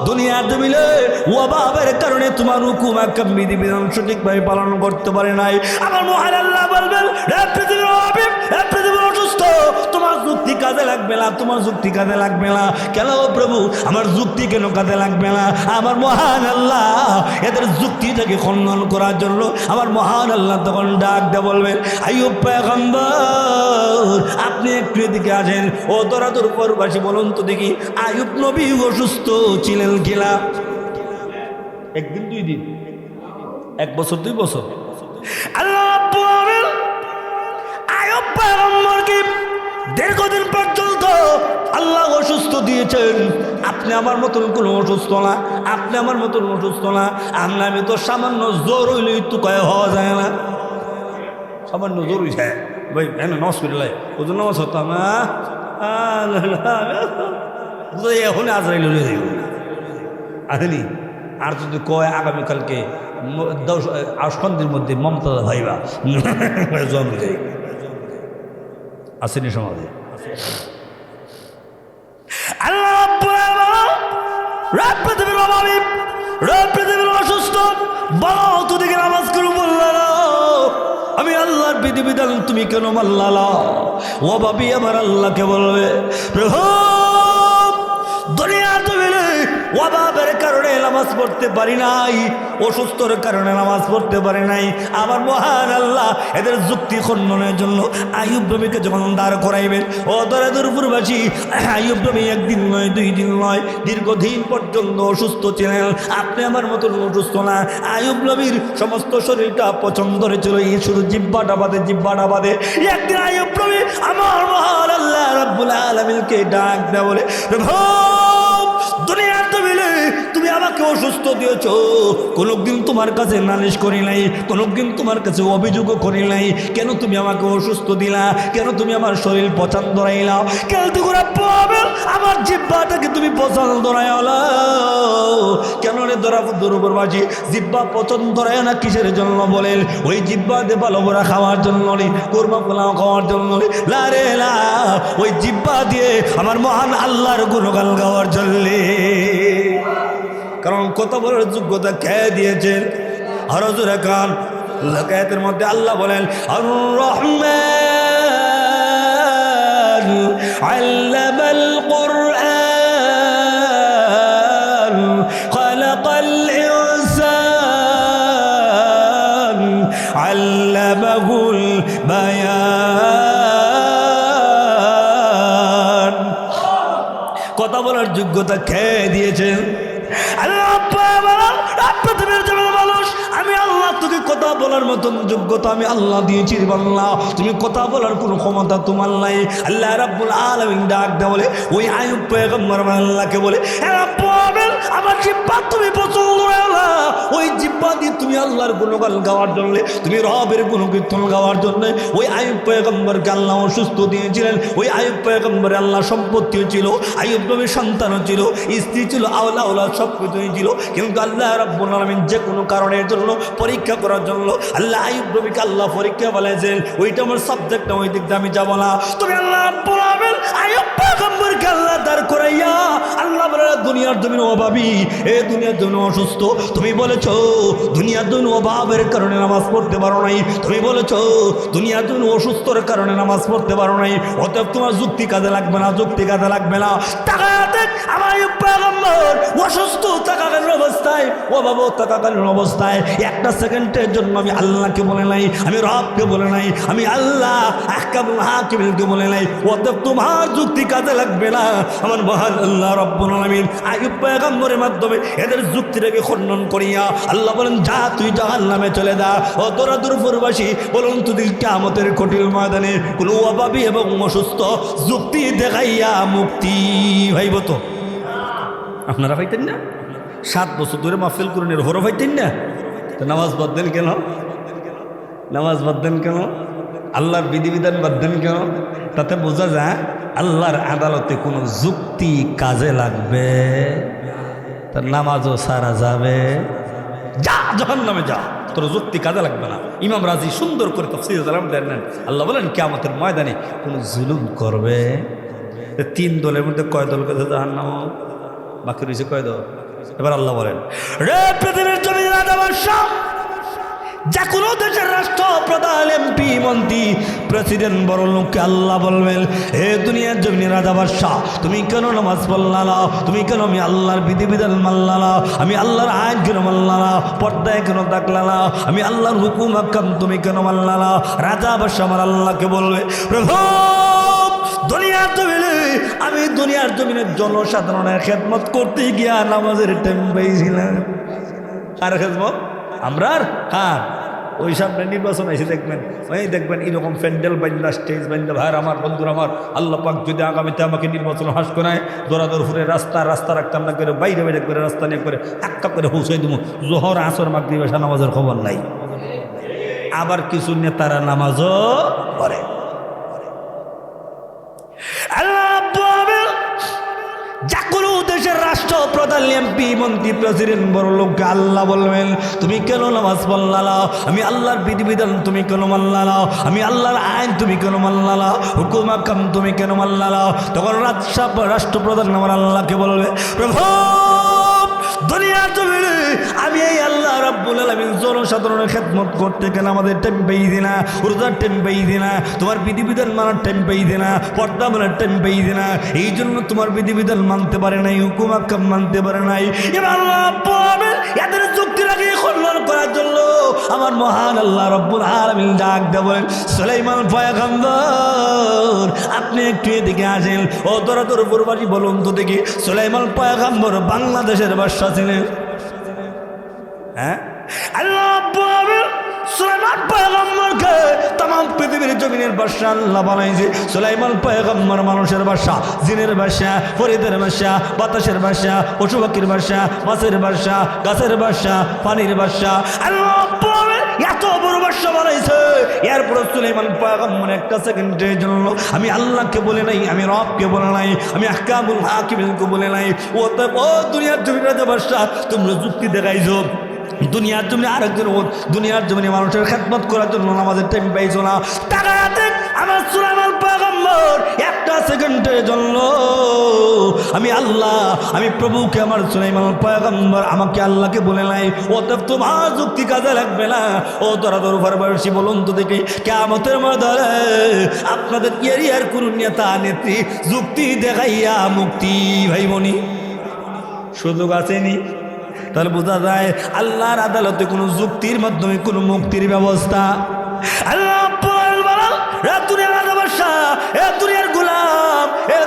দুনিয়ার জমিনে অভাবের কারণে তোমার হুকুম হাকাম বিধিবিধান সঠিকভাবে পালন করতে পারে নাই। আমার মহান আল্লাহ বলবেন, হে পৃথিবীর অভাবে, হে পৃথিবীর অসুস্থ, তোমার যুক্তি কাজে লাগবে না, তোমার যুক্তি কাজে লাগবে না। কেন প্রভু আমার যুক্তি কেন কাজে লাগবে না? আমার মহান আল্লাহ এদের যুক্তিটাকে খণ্ডন করার জন্য আমার মহান আল্লাহ তখন ডাক দিয়ে বলবেন, আইয়ুব পয়গম্বর আপনি একটু এদিকে আসেন। ও দরাদুর পরবাসী বলুন তো দেখি, আইয়ুব নবী অসুস্থ ছিলেন কিনা? 1 দিন 2 দিন, 1 বছর 2 বছর? আল্লাহ বলেন, আইয়ুব পয়গম্বরকে দীর্ঘদিন পর্যন্ত আল্লাহ অসুস্থ দিয়েছেন। আপনি আমার মতন কোনো অসুস্থ না, আপনি আমার মতন অসুস্থ না। আমি তো সামান্য জ্বর হইলে একটু কয়ে হওয়া যায় না, সামান্য জ্বর হয়েছে ভাই, হ্যাঁ নস করে লাই ওজন নামাজ হতাম না, এখন আজরাইল আসেনি। আর যদি কয় আগামীকালকে 10 সন্ধ্যের মধ্যে মমতা ভাইবা জন্ম যাই আসেনি সমাজে। পৃথিবীর অভাবী, পৃথিবীর অসুস্থ, বলো তোদিকে নামাজ করু বললা না, আমি আল্লাহর বিধিবিধান তুমি কেন মানলা না? অভাবী আমার আল্লাহকে বলবে, প্রভু দুনিয়া তুমি অভাবের কারণে নামাজ পড়তে পারি নাই, অসুস্থর কারণে নামাজ পড়তে পারি নাই। আমার মহান আল্লাহ এদের যুক্তি খণ্ডনের জন্য আইয়ুব নবীকে যখন দাঁড় করাইবেন, ও দরাদুরপুরবাসী, আইয়ুব নবী 1 দিন নয় 2 দিন নয়, দীর্ঘদিন পর্যন্ত অসুস্থ ছিলেন। আপনি আমার মতন অসুস্থ না। আইয়ুব নবীর সমস্ত শরীরটা পছন্দ হয়েছিল, এই শুধু জিহ্বাটা বাদে, জিহ্বাটা বাদে। একদিন আইয়ুব নবী আমার মহান আল্লাহ রাব্বুল আলামিনকে ডাক দেয়া বলে, দুনিয়ার জমিনে তুমি আমাকে অসুস্থ দিয়েছ, কোনোদিন তোমার কাছে নালিশ করি নাই, কোনোদিন তোমার কাছে অভিযোগও করি নাই। কেন তুমি আমাকে অসুস্থ দিলা? কেন তুমি আমার শরীর পছন্দ রাইলা? কেন তুমি আমার জিহ্বাটাকে তুমি পছন্দ রাইলা? কেন রে দরাদুরপুরবাসী জিহ্বা পছন্দ রায় না কিসের জন্য বলেন? ওই জিহ্বা দিয়ে ভালো করে খাওয়ার জন্য নি, কোরমা পোলাও খাওয়ার জন্য নি, লা রে লা, ওই জিহ্বা দিয়ে আমার মহান আল্লাহর গুণগান গাওয়ার জন্য। কারণ কথা বলার যোগ্যতা কে দিয়েছেন? আরো জোরে কান। আয়াতের মধ্যে আল্লাহ বলেন, আর রহমান আল্লামাল কুরআন খালাকাল ইনসান আল্লামাহুল বায়ান। কথা বলার যোগ্যতা কে দিয়েছেন? আল্লাহ। পৃথিবীর জমির মানুষ, আমি আল্লাহ তোকে কথা বলার মতন যোগ্যতা আমি আল্লাহ দিয়েছি। আল্লাহ তুমি কথা বলার কোনো ক্ষমতা তোমার নাই। আল্লাহ রাব্বুল আলামিন ডাক দেয়া বলে, ওই আইয়ুব পয়গম্বর আল্লাহকে বলে, আমার জিহ্বা তুমি পছন্দ না, ওই জিহ্বা দিয়ে তুমি আল্লাহর গুণগান গাওয়ার জন্য, তুমি রবের গুণকীর্তন গাওয়ার জন্য ওই আইয়ুব পয়গম্বরকে আল্লাহ অসুস্থ দিয়েছিলেন। ওই আইয়ুব পয়গম্বরে আল্লাহ সম্পত্তিও ছিল, আইয়ুব নবীর সন্তানও ছিল, স্ত্রী ছিল, আওলা আওলাদ সব কিছুই ছিল। কিন্তু আল্লাহ রাব্বুল আলামিন যে কোনো কারণের জন্য পরীক্ষা করার জন্য আল্লাহ আইয়ুব নবীকে আল্লাহ পরীক্ষা বলেছেন। ওইটা আমার সাবজেক্ট না, ওই দিক দিয়ে আমি যাবো না। তুমি আল্লাহ রাব্বুল আলামিন আইয়ুব পয়গম্বরকে আল্লাহ দাঁড় করাইয়া আল্লাহ বলে, দুনিয়ার জমিন অভাবী, এ দুনিয়ার জন্য অসুস্থ। তুমি বলেছো দুনিয়ার জন্য অভাবের কারণে নামাজ পড়তে পারো নাই, তুমি বলেছো দুনিয়ার জন্য অসুস্থর কারণে নামাজ পড়তে পারো নাই। অতএব তোমার যুক্তি কাজে লাগবে না, যুক্তি কাজে লাগবে না। টাকা আমার আইয়ুব পয়গম্বর অসুস্থ থাকার অবস্থায় অবস্থায় অভাব থাকাকালীন অবস্থায় একটা সেকেন্ডের জন্য আমি আল্লাহকে বলে নাই, আমি রবকে বলে নাই, আমি আল্লাহ আহকামুল হাকিমকে বলে নাই। অতএব তোমার যুক্তি কাজে লাগবে না। আমার মহান আল্লাহ রব্বুল আলামিন আইয়ুব পয়গম্বরের মাধ্যমে এদের যুক্তিটাকে খণ্ডন করিয়া আল্লাহ বলেন, যা তুই জাহান্নামে চলে যা। ও তোরা দূরপুরবাসী বলুন তো দিল কিয়ামতের কঠিন ময়দানে কোনো অভাবী এবং অসুস্থ যুক্তি দেখাইয়া মুক্তি ভাইব তো আপনারা পাইতেন না? 7 বছর ধরে মাহফিল করেন, এর হরো পাইতেন না? তো নামাজ বাদ দেন কেন? নামাজ বাদ দেন কেন? আল্লাহর বিধিবিধান বাদ দেন কেন? তাতে বোঝা যায় আল্লাহর আদালতে কোনো যুক্তি কাজে লাগবে, তার নামাজও সারা যাবে। যা জাহান্নামে যা, তোর যুক্তি কাজে লাগবে না। ইমাম রাজি সুন্দর করে তাফসীরে জালাম দেন। আল্লাহ বলেন কিয়ামতের ময়দানে কোনো জুলুম করবে। 3 দলের মধ্যে কয় দল গেছে জাহান্নাম? বাকি রয়েছে কয় দল? এবার আল্লাহ বলেন, রে পৃথিবীর জমিনে রাজা বাদশা, যা কোনো দেশের রাষ্ট্রপ্রধান, এমপি, মন্ত্রী, প্রেসিডেন্ট, বড় লোককে আল্লাহ বলবেন, হে দুনিয়ার জমিনে রাজা বাদশা, তুমি কেন নামাজ পড়লা না? তুমি কেন আমি আল্লাহর বিধিবিধান মানলা না? আমি আল্লাহর আইন কেন মানলা না? পর্দায় কেন থাকলা না? আমি আল্লাহর হুকুম আকাম তুমি কেন মানলা না? রাজা বাদশা আমার আল্লাহকে বলবে, প্রভু দুনিয়ার জমিনে আমি দুনিয়ার জমিনের জনসাধারণের খেদমত করতে গিয়া নামাজের টাইম পাইছিলাম। কার খেদমত? আমরা কার? ওই সামনে নির্বাচন এসে দেখবেন, ওই দেখবেন এরকম প্যান্ডেল বান্ধা, স্টেজ বান্ধা। ভাইয়ের আমার, বন্ধুরা আমার, আল্লাহ পাক যদি আগামীতে আমাকে নির্বাচন হাস করায়, দৌড়াদৌড় রাস্তা রাখতাম না করে, বাইরে বাইরে করে রাস্তা নিয়ে করে ধাক্কা করে পৌঁছাই দেবো। জোহর, আসর, মাগরিব, এশা নামাজের খবর নাই। আবার কিছু নেতারা নামাজও পড়ে। যা কোনো দেশের রাষ্ট্রপ্রধান, এমপি, মন্ত্রী, প্রেসিডেন্ট, বড় লোককে আল্লাহ বলবেন, তুমি কেন নামাজ পড়লা না? আমি আল্লাহর বিধিবিধান তুমি কেন মানলা না? আমি আল্লাহর আইন তুমি কেন মানলা না? হুকুম আকাম তুমি কেন মানলা না? তখন রাষ্ট্রপ্রধান আমার আল্লাহকে বলবে, প্রভু দুনিয়ার জমিনে আমি এই আল্লাহ রাব্বুল আলামিন জনসাধারণের খেদমত করতে কেন আমাদের টাইম পাই দিনা, রোজার টাইম পাই দিনা, তোমার বিধিবিধান মানার টাইম পাই দিনা, পর্দা মানার টাইম পাই দিনা, এই জন্য তোমার বিধিবিধান মানতে পারে নাই, হুকুম আকাম মানতে পারে নাই। এবার আল্লাহ রাব্বুল আলামিন এদের যুক্তি লাগিয়ে খণ্ডন করার জন্য আমার মহান আল্লাহ রাব্বুল আলামিন ডাক দেয়া বলেন, সুলাইমান পয়গম্বর আপনি একটু এদিকে আসেন। ও দরাদর পূর্বাসী বলুন তো দেখি, সুলাইমান পয়গম্বর বাংলাদেশের বাদশা ছিলেন? হ্যাঁ, আল্লাহ সুলাইমান পয়গম্বরকে তামাম পৃথিবীর জমিনের বাদশা আল্লাহ বানাইছে। সুলাইমান পয়গম্বর মানুষের বাদশা, জিনের বাদশা, ফরিদের বাদশা, বাতাসের বাদশা, পশু পাখির বাদশা, মাছের বাদশা, গাছের বাদশা, পানির বাদশা। আল্লাহ এত বড় বাদশা বানাইছে। এরপর সুলাইমান পয়গম্বর একটা সেকেন্ডের জন্য আমি আল্লাহকে বলে নাই, আমি রবকে বলে নাই, আমি আহকামুল হাকিমকে বলে নাই। ও দুনিয়ার জমিনের রাজা বাদশা, তোমরা যুক্তি দেখাইছো দুনিয়ার জমিনে আরেকজন, দুনিয়ার জমিনে মানুষের খেদমত করার জন্য আমাদের টাইম পাইছো না। টাকাতে আমার সুলাইমান পয়গম্বর একটা সেকেন্ডের জন্য আমি আল্লাহ, আমি প্রভুকে আমার সুলাইমান পয়গম্বর আমাকে আল্লাহকে বলে নাই। অতএব তোমার যুক্তি কাজে লাগবে না। ও দরাদর ফারবাসী বলুন তো দেখি, কিয়ামতের ময়দানে আপনাদের এরিয়ার কোন নেতা নেত্রী যুক্তি দেখাইয়া মুক্তি ভাইবনি সুযোগ আসেনি? তাহলে বোঝা যায় আল্লাহর আদালতে কোনো যুক্তির মাধ্যমে কোনো মুক্তির ব্যবস্থা আল্লাহ দুনিয়ার গোলাম,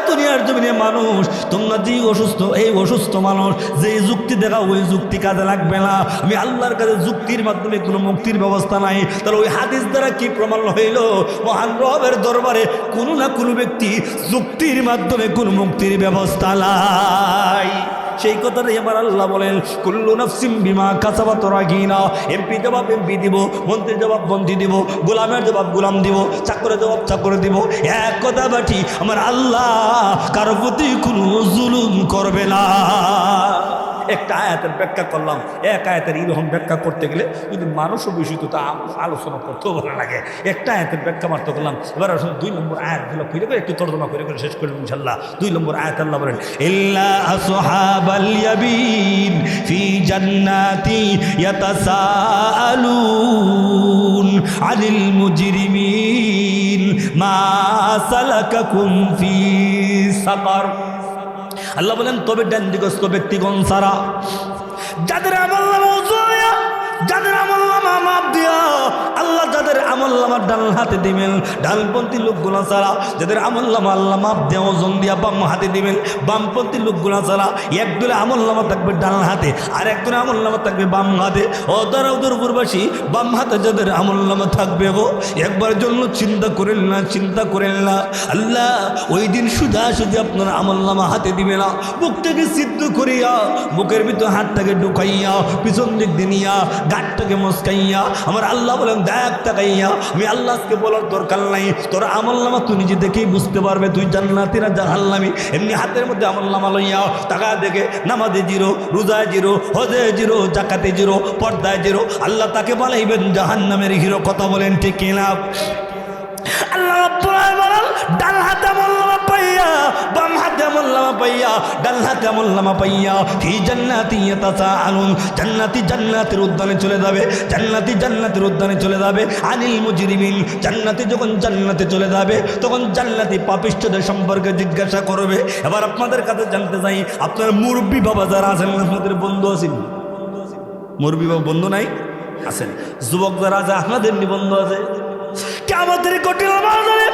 দুনিয়ার জমিনে মানুষ, তোমরা যে অসুস্থ, এই অসুস্থ মানুষ যে যুক্তি দেখাও ওই যুক্তি কাজে লাগবে না। আমি আল্লাহর কাছে যুক্তির মাধ্যমে কোনো মুক্তির ব্যবস্থা নাই। তাহলে ওই হাদিস দ্বারা কি প্রমাণ হইল? মহান রবের দরবারে কোনো না কোনো ব্যক্তি যুক্তির মাধ্যমে কোনো মুক্তির ব্যবস্থা নাই। সেই কথাটাই আমার আল্লাহ বলেন, কুল্লু নাফসিম বিমা কাসাবাত রাহিনা। এমপি জবাব এমপি দিব, মন্ত্রীর জবাব মন্ত্রী দিব, গোলামের জবাব গোলাম দিব, চাকরের জবাব চাকরে দিব। এক কথা বাটি আমার আল্লাহ কারো প্রতি কোনো জুলুম করবে না। একটা আয়াতের ব্যাখ্যা করলাম, এক আয়াতের এইরকম ব্যাখ্যা করতে গেলে যদি মানুষও বিষয়ত তা আলোচনা করতেও ভালো লাগে। একটা আয়াতের ব্যাখ্যা মারতে করলাম। এবার আসলে 2 নম্বর আয়াতগুলো খুলে করে একটু তর্জমা করে করে শেষ করলাম ইনশাল্লাহ। 2 নম্বর আয়াত আল্লাহ বলেন, ইল্লা আসহাবাল ইয়ামিন ফি জান্নাতি ইয়াতাসাআলুন আনিল মুজরিমিন মা সালাকাকুম ফি সাকার। আল্লাহ বলেন, তবে ডান দিগস্ত ব্যক্তিগণ সারা যাদের আমলনামা ওজনিয়া, যাদের আমলনামা মাপ দিয়া আল্লাহ যাদের আমলনামা ডান হাতে দিবেন, ডানপন্থী লোকগুলো ছাড়া যাদের আমলনামা আল্লাহ মাপ দেওয়া ওজন দিয়া বাম হাতে দিবেন, বামপন্থী লোকগুলো ছাড়া একদলে আমলনামা থাকবে ডান হাতে আর একদলে আমলনামা থাকবে বাম হাতে। ও দরবাসী, বাম হাতে যাদের আমলনামা থাকবে গো, একবার জন্য চিন্তা করেন না, চিন্তা করেন না। আল্লাহ ওই দিন সুদা সুদি আপনার আমলনামা হাতে দিবে না, বুকটাকে সিদ্ধ করিয়া, বুকের ভিতর হাতটাকে ঢুকাইয়া, পিছন দিক দিনিয়া, গাঁটটাকে মস্কাইয়া, আমার আল্লাহ বলেন দেখ তাকাইয়া, আমি আল্লাহকে বলার দরকার নাই, তোর আমলনামা তুই নিজে দেখেই বুঝতে পারবে তুই জান্নাতি না জাহান্নামী। এমনি হাতের মধ্যে আমলনামা লইয়া টাকা দেখে নামাজে জিরো, রোজায় জিরো, হজে জিরো, জাকাতে জিরো, পর্দায় জিরো, আল্লাহ তাকে বলাইবেন জাহান্নামের হিরো। কথা বলেন ঠিক কিনা? আল্লাহ রাব্বুল আলামিন বলেন ডান হাতে আমলনামা পাইয়া, বাম হাতে আমলনামা পাইয়া, ডান হাতে আমলনামা পাইয়া ফি জান্নাতি ইয়াতাসাআলুন, জান্নাতের উদ্যানে চলে যাবে, জান্নাতের উদ্যানে চলে যাবে। আনিল মুজরিমিন, জান্নাতে যখন জান্নাতে চলে যাবে তখন জান্নাতি পাপিষ্ঠদের সম্পর্কে জিজ্ঞাসা করবে। এবার আপনাদের কাছে জানতে চাই, আপনার মুরব্বী বাবা যারা আছেন আপনাদের বন্ধু আছেন? মুরব্বী বাবা বন্ধু নাই? আছেন। যুবক যারা আছে আপনাদের নিবন্ধ আছে? কিয়ামতের কঠিন বাজারে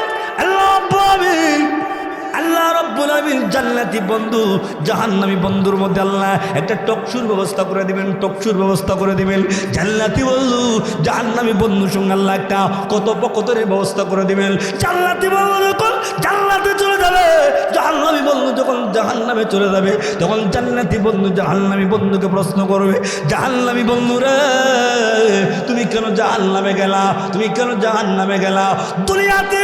আল্লাহ রাব্বুল আলামিন জান্নাতি বন্ধু জাহান্নামী বন্ধুর মধ্যে আল্লাহ একটা টকশুর ব্যবস্থা করে দিবেন, টকশুর ব্যবস্থা করে দিবেন। জান্নাতি বন্ধু জাহান্নামী বন্ধুর সঙ্গে আল্লাহ একটা কথোপকথনের ব্যবস্থা করে দিবেন। জান্নাতি বন্ধু যখন জান্নাতে চলে যাবে, জাহান্নামী বন্ধু যখন জাহান্নামে চলে যাবে, তখন জান্নাতি বন্ধু জাহান্নামী বন্ধুকে প্রশ্ন করবে, জাহান্নামী বন্ধু রে তুমি কেন জাহান্নামে গেলা, তুমি কেন জাহান্নামে গেলা? দুনিয়াতে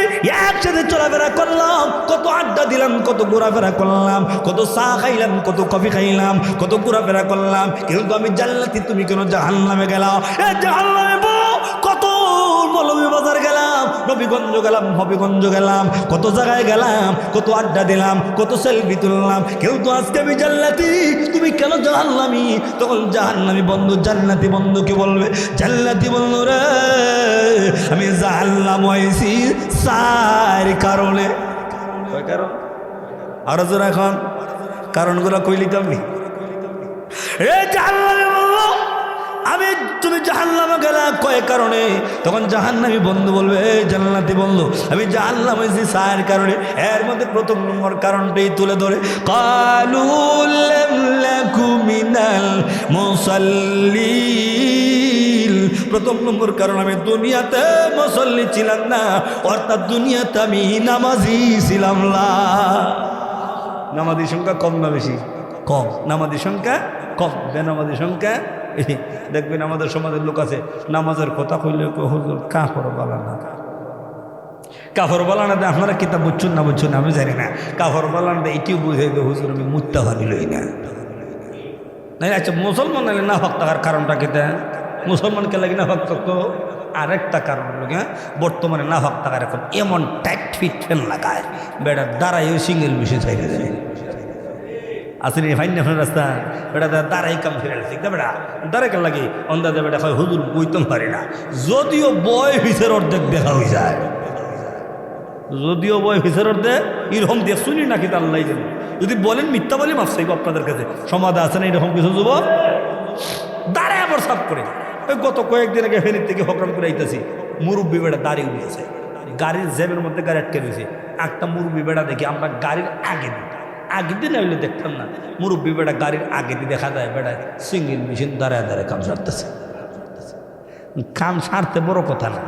একসাথে চলাফেরা করলাম, কত আড্ডা দিলাম, কত ঘোরাফেরা করলাম, কত চা খাইলাম, কত কফি খাইলাম, কত ঘোরাফেরা করলাম, কিন্তু আমি জান্নাতি, তুমি কেন জাহান্নামে গেলা? এ জাহান্নামে কত মৌলভী বাজার গেলাম, নবীগঞ্জ গেলাম, হবিগঞ্জ গেলাম, কত জায়গায় গেলাম, কত আড্ডা দিলাম, কত সেলফি তুললাম, কিন্তু আজকে আমি জান্নাতি, তুমি কেন জাহান্নামী? তখন জাহান্নামী বন্ধু জান্নাতি বন্ধুকে বলবে, জান্নাতি বন্ধু রে আমি জাহান্নাম হয়েছি 4 কারণে। কয় কারণ? আরো জোর এখন কারণগুলো কইলি তো আপনি। এ জাহান্নামী বললো আমি, তুমি জাহান্নামে গেলা কয় কারণে? তখন জাহান্নামী বন্ধু বলবে, এই জান্নাতি বন্ধু আমি জাহান্নাম হয়েছি 4 কারণে। এর মধ্যে প্রথম নম্বর কারণটাই তুলে ধরে, ক্বালু লাম লাকু মিনাল মুসাল্লিন। প্রথম নম্বর কারণ আমি দুনিয়াতে মুসল্লি ছিলাম না, অর্থাৎ দুনিয়াতে আমি নামাজি ছিলাম না। নামাজি সংখ্যা কম না বেশি? কম। নামাজি সংখ্যা কম, বেনামাজি সংখ্যা। দেখবেন আমাদের সমাজের লোক আছে, নামাজের কথা কইলে হুজুর কাফর বালানা, কাফর বালানা দে। আপনারা কিতাব বুঝছেন না বুঝছেন আমি জানি না, কাফর বালানা দে এটিও বুঝে গে হুজুর আমি মুত্তা ভাবি লই না। আচ্ছা মুসলমান নাহলে না হক থাকার কারণটা কেটা? মুসলমানকে লাগে না হক থাকতো আরেকটা কারণ হলো বর্তমানে না হক থাকার এখন এমন টাইট ফিট ফেল লাগায় বেড়া দাঁড়াইও সিঙ্গেল মিশে চাইলে যায়। আসলে ফাইন আপনার রাস্তা বেটা দাঁড়াই কাম ফিরে ঠিক না বেটা দাঁড়াই কেন লাগে অন্দাজে বেটা হয় হুজুর বইতাম পারি না, যদিও বয় হিসের অর্ধেক দেখা হয়ে যায়, যদিও বয় হিসের অর্ধেক এরকম দেখ শুনি নাকি তার আল্লাহ জানে। যদি বলেন মিথ্যা বলি মাফ চাইব আপনাদের কাছে, সমাধা আছে না এরকম কিছু যুবক দাঁড়ায় আবার সাফ করে। ওই গত কয়েকদিন আগে ফেনীর থেকে হকরাম করে আইতেছি, মুরব্বী বেড়া দাঁড়িয়ে উঠেছে, গাড়ির জ্যাবের মধ্যে গাড়ি আটকে রয়েছে। একটা মুরব্বী বেড়া দেখি আমরা গাড়ির আগে দিই, আগে দিন হইলে দেখতাম না, মুরব্বী বেড়া গাড়ির আগে দিয়ে দেখা যায় বেড়ায় সিঙ্গেল মেশিন দাঁড়ায় দাঁড়ায় কাম সারতেছে। কাম সারতে বড় কথা না,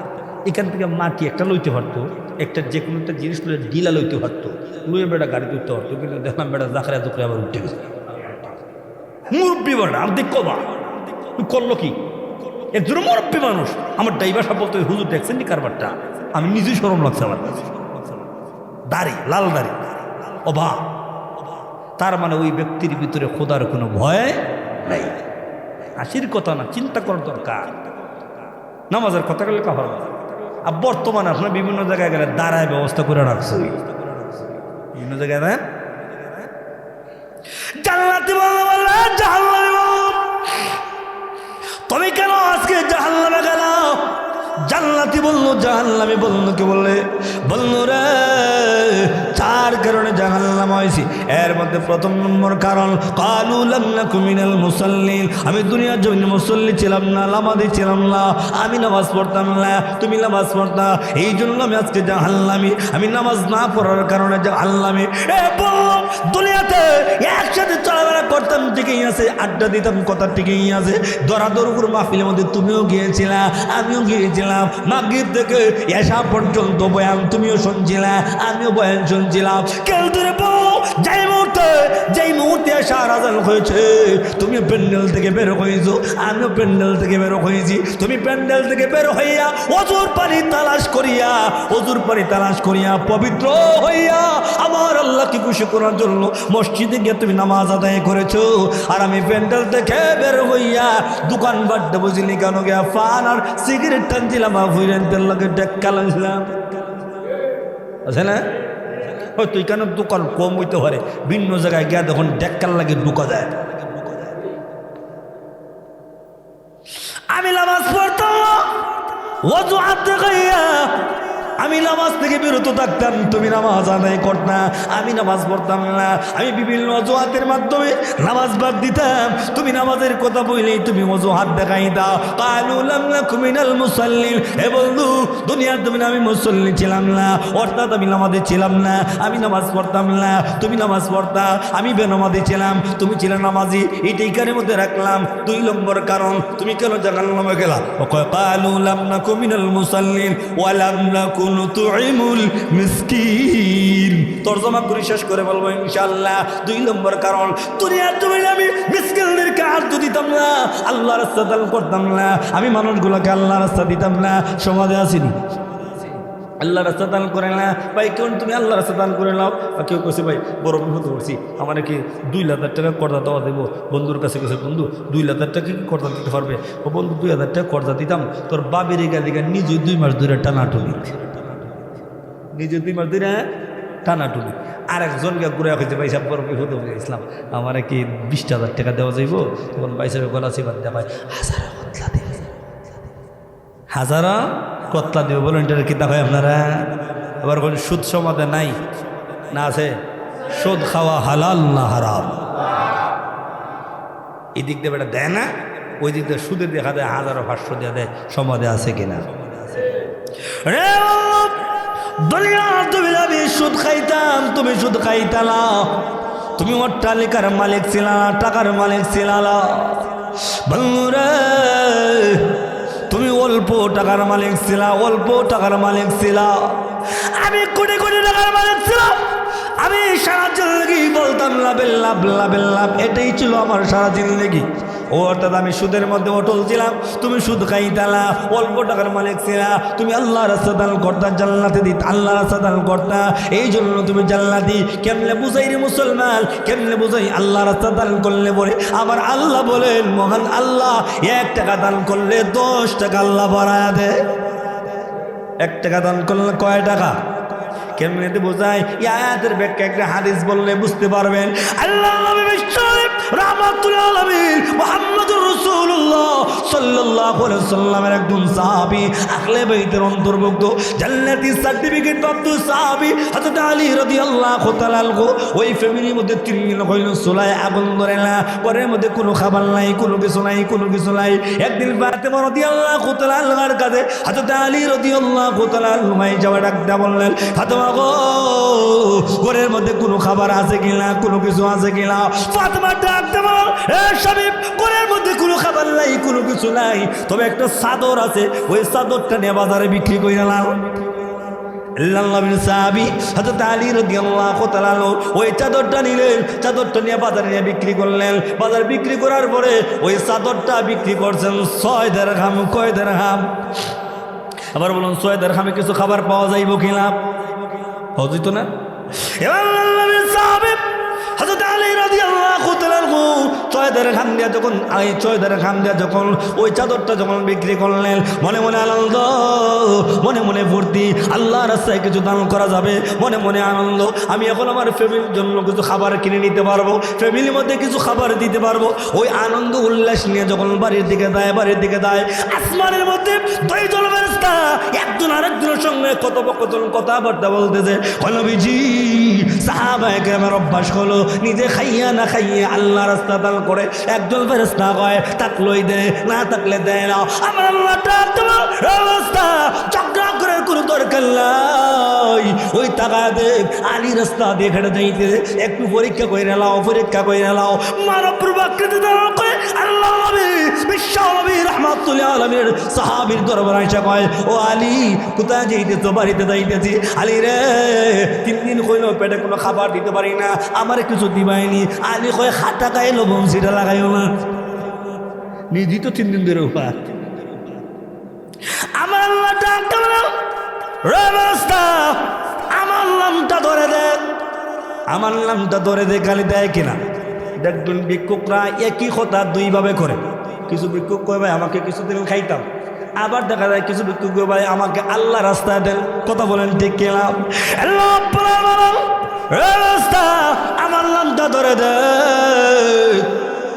এখান থেকে মাটি একটা লইতে পারতো, একটা যে কোনো একটা জিনিস ডিলা লইতে পারতো, লুয়ে বেড়া গাড়ি তুলতে পারতো, কিন্তু দেখলাম বেড়া জাখরা জুকরে আবার উঠে গেছে। মুরব্বী বেড়া আর দেখো বা করলো কি, একজন মুরব্বী মানুষ। আমার ড্রাইভার সাহেব বলতো হুজুর দেখছেন নি কারবারটা, আমি নিজেই শরম লাগছে আমার দাড়ি, লাল দাড়ি, অভাব। তার মানে ওই ব্যক্তির ভিতরে খোদার কোনো ভয় নাই। হাসির কথা না, চিন্তা করার দরকার। নামাজের কথা বললে কাফার। আর বর্তমানে আপনার বিভিন্ন জায়গায় গেলে দাঁড়ায় ব্যবস্থা করে রাখছে, বিভিন্ন জায়গায় দেন জান্নাতি বললে জাহান্নামী বল, তুমি কেন আজকে জাহান্নামে গেল? জান্নাতি বললো জাহান্নামী বললো কে বললে, বললো রে 4 কারণে জাহান্নাম হয়েছি। এর মধ্যে প্রথম নম্বর কারণ ক্বালু লাম নাকু মিনাল মুসাল্লিন, আমি দুনিয়ার জমিনে মুসল্লি ছিলাম না, নামাজি ছিলাম না, আমি নামাজ পড়তাম না, তুমি নামাজ পড়তা, এই জন্য আমি আজকে জাহান্নামী। আমি নামাজ না পড়ার কারণে জাহান্নামী। এ বললাম দুনিয়াতে একসাথে চলাফেরা করতাম ঠিকই আছে, আড্ডা দিতাম কথা ঠিকই আছে, দরাদরপুর মাহফিলের মধ্যে তুমিও গিয়েছিলা, আমিও গিয়েছিলাম, মাগরিব থেকে এশা পর্যন্ত বয়ান তুমিও শুনছিলা, আমিও বয়ান শুনছিলাম। কেউ ধরে বলো যেই মুহূর্তে এশার আযান হয়েছে তুমি প্যান্ডেল থেকে বের হয়েছো, আমিও প্যান্ডেল থেকে বের হয়েছি। তুমি প্যান্ডেল থেকে বের হইয়া ওযুর পানি তালাশ করিয়া পবিত্র হইয়া আমার আল্লাহকে খুশি করার জন্য মসজিদে গিয়ে তুমি নামাজ আদায় করেছো। আর আমি প্যান্ডেল থেকে বের হইয়া দোকান বাড্ডে বুঝিনি কেন গিয়া ফান আর সিগারেট টানছিলাম, ফুইরেন্টের লগে ডেক্কা লাগছিলাম, আছে না? হয়তো এখানে দোকান কম হইতে পারে, ভিন্ন জায়গায় গিয়া তখন ডেক্কার লাগে ঢুকা যায়। আমি নামাজ পড়তাম না, ওযু হাত দেখাইয়া আমি নামাজ থেকে বিরত থাকতাম, তুমি নামাজ আদায় করতা, আমি নামাজ পড়তাম না। আমি বিভিন্ন অজুহাতের মাধ্যমে নামাজ বাদ দিতাম, তুমি নামাজের কথা বললেই তুমি অজুহাত দেখাই দাও। ক্বালু লাম নাকু মিনাল মুসাল্লিন, হে বন্ধু দুনিয়ার তুমি আমি মুসল্লি ছিলাম না, অর্থাৎ আমি নামাজে ছিলাম না, আমি নামাজ পড়তাম না, তুমি নামাজ পড়তা, আমি বেনামাজি ছিলাম, তুমি ছিলে নামাজি, এইটাই কারের মধ্যে রাখলাম। 2 নম্বর কারণ তুমি কেন জাহান্নামে গেলা? ক্বালু লাম নাকু মিনাল মুসাল্লিন ওয়া লাম নাকু তুইমুল মিসকিন। তরজমা করে শেষ করে বলবো ইনশাআল্লাহ। 2 নম্বর কারণ দুনিয়ার তুমি আমি মিসকিনদেরকে আর্থ দিতাম না, আল্লাহর রাস্তা দান করতাম না, আমি মানুষগুলোকে আল্লাহর রাস্তা দিতাম না। সমাজে আসিনি আল্লাহ রাস্তা দান করে না ভাই, কেউ তুমি আল্লাহ রাস্তা দান করে নাও। কেউ কেছে ভাই বড় বিপদ করছি, আমার কি 2,000 টাকা কর্জা দেওয়া দেবো? বন্ধুর কাছে কেছে বন্ধু 2,000 টাকা কি কর্জা দিতে পারবে? ও বন্ধু 2,000 টাকা কর্জা দিতাম, তোর বাবের এগা নিজে 2 মাস ধরে টানাটুনি, নিজে 2 মাস ধরে টানাটুনি। আর একজনকে ঘুরে হয়েছে ভাই সাহেব বড় বিপদ হয়ে ইসলাম, আমার কি 20,000 টাকা দেওয়া যাইব? তখন ভাই সাহেব গলা চিবাদ দেখায় হাজারা কতলা দিব বলেন, এটার কিতাব হয় আপনারা? আবার কোন সুদ সমাধে নাই না আছে? সুদ খাওয়া হালাল না হারাম? এই দিক দিয়ে বেটা দেয় না, ওই দিক দিয়ে সুদে দেখা দেয়, 1,500 দিয়ে দেয়, সমাধে আছে কিনা? তুমি আমি সুদ খাইতাম, তুমি সুদ খাইতালা, তুমি অট্টালিকার মালিক ছিলা, টাকার মালিক ছিলা। বন্ধুরা তুমি অল্প টাকার মালিক ছিলা, অল্প টাকার মালিক ছিলা, আমি কোটি কোটি টাকার মালিক ছিলাম। আমি সারা জিন্দগি বলতাম লাভের লাভ, লাভের লাভ, এটাই ছিল আমার সারা জিন্দগি। ও অর্থাৎ আমি সুদের মধ্যে অটল ছিলাম, তুমি সুদ খাইতালা, অল্প টাকার মালিক ছিলা, তুমি আল্লাহ রাস্তা দান করতা, জান্নাতে দিত, আল্লাহ রাস্তা দান করতা, এই জন্য তুমি জান্নাতি। কেমনে বুঝাই রে মুসলমান, কেমনে বুঝাই? আল্লাহ রাস্তা দান করলে পরে আমার আল্লাহ বলেন, মহান আল্লাহ 1 টাকা দান করলে 10 টাকা আল্লাহ বাড়ায়া দেয়। 1 টাকা দান করলে কয় টাকা? কেমনে বোঝায়? এই আয়াতের ব্যাখ্যা একটা হাদিস বললে বুঝতে পারবেন। আল্লাহ নবী বিশ্বনবী রাহমাতুল আলামিন মুহাম্মদুর রাসূলুল্লাহ সাল্লাল্লাহু আলাইহি ওয়াসাল্লামের একজন সাহাবী, আহলে বাইতের অন্তর্ভুক্ত, জান্নাতি সার্টিফিকেট প্রাপ্ত সাহাবী হযরত আলী রাদিয়াল্লাহু তাআলা আনহু। ওই ফ্যামিলির মধ্যে 3 দিন হইল চুলায় আগুন ধরে না, ঘরের মধ্যে কোনো খাবার নাই, কোনো কিছু নাই, কোনো কিছু নাই। একদিন ফাতেমা রাদিয়াল্লাহু তাআলা আনহার কাছে হযরত আলী রাদিয়াল্লাহু তাআলা আনহু যাওয়া ডাক দেয়া বললেন, ফাতেমা গো, ঘরের মধ্যে কোনো খাবার আছে কিনা, কোনো কিছু আছে কিনা? ফাতেমা ডাক দেয়া, এ স্বামী, ঘরের মধ্যে কোনো খাবার নাই, কোনো কিছু নাই, তবে একটা চাদর আছে, ওই চাদরটা নিয়ে বাজারে বিক্রি করে নাও। আল্লাহর নবীর সাহাবী হযরত আলী রাদিয়াল্লাহু তাআলা ওই চাদরটা নিলেন, চাদরটা নিয়ে বাজারে নিয়ে বিক্রি করলেন। বাজার বিক্রি করার পরে ওই চাদরটা বিক্রি করছেন 6 দিরহাম। কয় দিরহাম? আবার বলুন 6 দিরহামে কিছু খাবার পাওয়া যাইব কিনা? হযরত না। এবার আল্লাহর নবীর সাহাবী হযরত আলী রাদিয়াল্লাহু তাআলা 6 দিরহাম দিয়ে যখন 6 দিরহাম দিয়ে যখন ওই চাদরটা যখন বিক্রি করলেন, মনে মনে আনন্দ, মনে মনে ফুর্তি, আল্লাহর রাস্তায় কিছু দান করা যাবে, মনে মনে আনন্দ। আমি এখন আমার ফ্যামিলির জন্য কিছু খাবার কিনে নিতে পারবো, ফ্যামিলির মধ্যে কিছু খাবার দিতে পারবো। ওই আনন্দ উল্লাস নিয়ে যখন বাড়ির দিকে যায়, আসমানের মধ্যে মধ্যে দুইজন ফেরেশতা একজন আরেকজনের সঙ্গে কথোপকথন কথাবার্তা বলতেছে। নবীজি সাহাবায়ে কেরামের অভ্যাস হলো নিজে খাইয়া না খাইয়ে আল্লাহ রাস্তা দান করে। একজন ফেরেশতা কয় থাকলেই দে, না থাকলে দেয় না। আমার আল্লাহটা তোমার রাস্তা ঝগড়া করে কোনো দরকার নাই। ওই টাকা দে আলী রাস্তা দিয়ে হেঁটে যাইতে একটু পরীক্ষা করে নাও, পরীক্ষা করে নাও। মানব প্রকৃতি দেওয়া করে আল্লাহ নবী বিশ্ব নবী রাহমাতুল্লাহ আলামিনের সাহাবীর দরবারে এসে কয়, ও আলী কোথায় যাইতেছো? বাড়িতে যাইতেছি। আলী রে 3 দিন কইলো পেটে কোনো খাবার দিতে পারি না, আমার কিছু দিবাইনি। আলী কয় খাটা গায়ে লবণ সিটা লাগাইও না, নিজেই তো 3 দিন ধরে উপা। আমার আল্লাহ ডাকতে বলো রাস্তা আমার নামটা ধরে দে, আমার নামটা ধরে দে। গালি দেয় কিনা দেখবেন ভিক্ষুকরা একই কথা দুইভাবে করে। কিছু ভিক্ষুক কয় ভাই আমাকে কিছুদিন খাইতাম, আবার দেখা যায় কিছু ভিক্ষুক কয় ভাই আমাকে আল্লাহ রাস্তায় দেন। কথা বলেন ঠিক কিনা? রাস্তা আমার নামটা ধরে দে,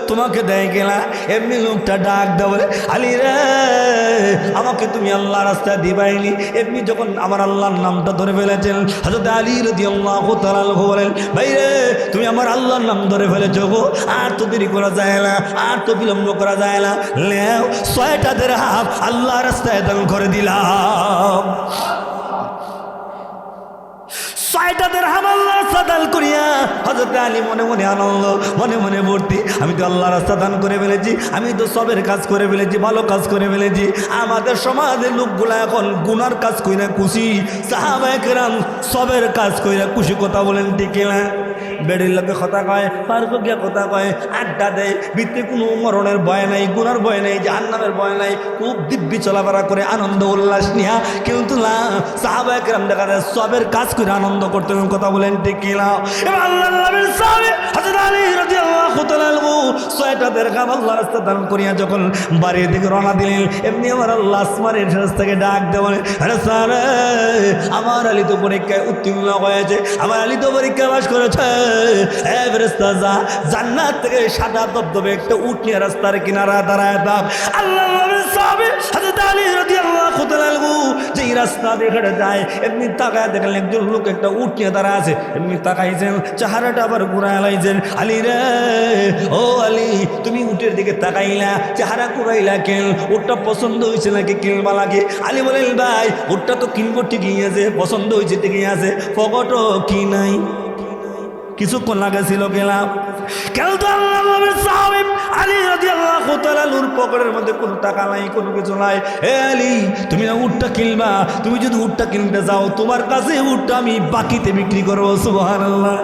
তোমাকে দেয় কিনা? এমনি লোকটা ডাক দেওয়া বলে আলী রে আমাকে তুমি আল্লাহ রাস্তায় দিবাইনি। এমনি যখন আমার আল্লাহর নামটা ধরে ফেলেছেন হযরত আলী রাদিয়াল্লাহু তাআলা বলেন, ভাই রে তুমি আমার আল্লাহর নাম ধরে ফেলেছো গো, আর তো দেরি করা যায় না, আর তো বিলম্ব করা যায় না। লেও 6টা দিরহাম আল্লাহ রাস্তায় দান করে দিলাম। 6টা দিরহাম আল্লাহ রাস্তা দান করিয়া হযরত আলী মনে মনে আনন্দ, মনে মনে ভর্তি। আমি তো আল্লাহ রাস্তা দান করে ফেলেছি, আমি তো সবের কাজ করে ফেলেছি, ভালো কাজ করে ফেলেছি। আমাদের সমাজের লোকগুলা এখন গুনার কাজ কইরা খুশি, সাহাবায়ে কেরাম সবের কাজ কইরা খুশি। কথা বলেন ঠিক না? বেড়ির লোকে কথা কয়, পার্ক গিয়া কথা কয়, আড্ডা দেয়, ভিতরে কোনো মরণের ভয় নাই, গুনার ভয় নাই, জাহান্নামের ভয় নাই, খুব দিব্যি চলাফেরা করে আনন্দ উল্লাস নিয়া। কিন্তু না, সাহাবায়ে কেরাম দেখা যায় সবের কাজ করে আনন্দ করতেন। কথা বলেন ঠিক না? এবার আল্লাহর নবীর সাহাবী হযরত আলী রাদিয়াল্লাহু তাআলা আনহু 6টা দিরহাম আল্লাহ রাস্তা দান করিয়া যখন বাড়ির দিকে রওনা দিলেন, এমনি আমার আল্লাহ আসমানের ফেরেশতাকে ডাক দেওয়া, আরে স্যার আমার আলী তো পরীক্ষায় উত্তীর্ণ হয়েছে, আমার আলী তো পরীক্ষা পাস করেছে। ফেরেশতা যা জান্নাত থেকে সাদা দবদবে একটা উট নিয়ে রাস্তার কিনারা দাঁড়ায় থাক। আল্লাহর নবীর সাহাবী হযরত আলী রাদিয়াল্লাহু তাআলা আনহু যেই রাস্তা দিয়ে হেঁটে যায় এমনি তাকায় দেখলেন একজন লোক একটা উট নিয়ে দাঁড়ায় আছে। এমনি তাকাইছেন, চেহারাটা আবার ঘুরায় লাইছেন। আলী রে ও আলী তুমি উটের দিকে তাকাইলা, চেহারা ঘুরাইলা কেন? উটটা পছন্দ হয়েছে নাকি কিনবা লাগে? আলী বলেন ভাই উটটা তো কিনবো ঠিকই আছে, পছন্দ হয়েছে ঠিকই আছে, পকেটও কি নাই, কিছুক্ষণ লাগাছিল গেলাম। কেন তো আল্লাহর নবীর সাহাবী আলী রাদিয়াল্লাহু তাআলা নূর পকেটের মধ্যে কোনো টাকা নাই, কোনো কিছু নাই। হে আলী তুমি না উটটা কিনবা, তুমি যদি উটটা কিনতে যাও তোমার কাছে উটটা আমি বাকিতে বিক্রি করবো। সুবহানাল্লাহ।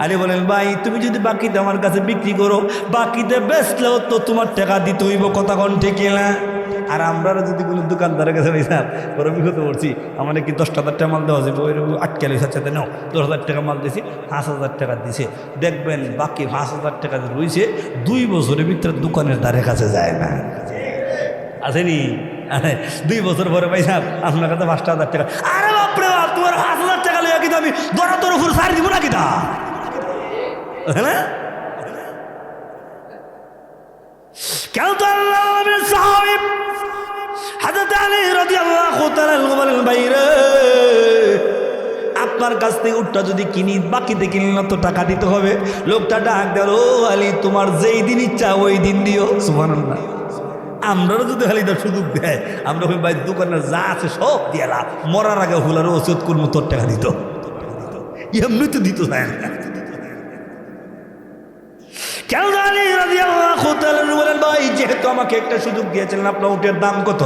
আলী বলেন ভাই তুমি যদি বাকিতে আমার কাছে বিক্রি করো, বাকিতে বেচলেও তো তোমার টাকা দিতে হইব। কথা কোন ঠিক না? আর আমরা যদি কোনো দোকানদারের কাছে নিয়েছিলাম ওরা বিগত করছি আমাদের কি 10,000 টাকা মাল দেওয়া যাবে, ওই আটকে সাথে নাও 10,000 টাকা মাল দিয়েছি, 5,000 টাকা দিছে। দেখবেন বাকি 5,000 টাকা রয়েছে 2 বছরের ভিতরে দোকানের দ্বারের কাছে যায় না। আসেনি 2 বছর পরে পাইসাম আপনার কাছে 5,000 টাকা। আরে বাপরে বাপ তোমার 5,000 টাকা লইয়া কিন্তু আমি দরাদর উপর সার দিব না কিতা, হ্যাঁ কেন তো আল্লাহ নবীর সাহাবী হযরত আলী রাদিয়াল্লাহু তাআলা বলেন ভাই রে আপনার কাছ থেকে উটটা যদি কিনি বাকিতে কিনলে তো টাকা দিতে হবে। লোকটা ডাক দেয়, ও আলী তোমার যেই দিন ইচ্ছা ওই দিন দিও। সুবহানাল্লাহ। আমরাও যদি খালিটা সুযোগ দেয় আমরা ওই ভাই দোকানের যা আছে সব দিয়ালা, মরার আগে হুলার ওষুধ করবো তোর টাকা দিত, এমনি তো দিত চায় না। কেন আলী রাদিয়াল্লাহু তাআলা বলেন ভাই যেহেতু আমাকে একটা সুযোগ দিয়েছিলেন আপনার উটের দাম কত?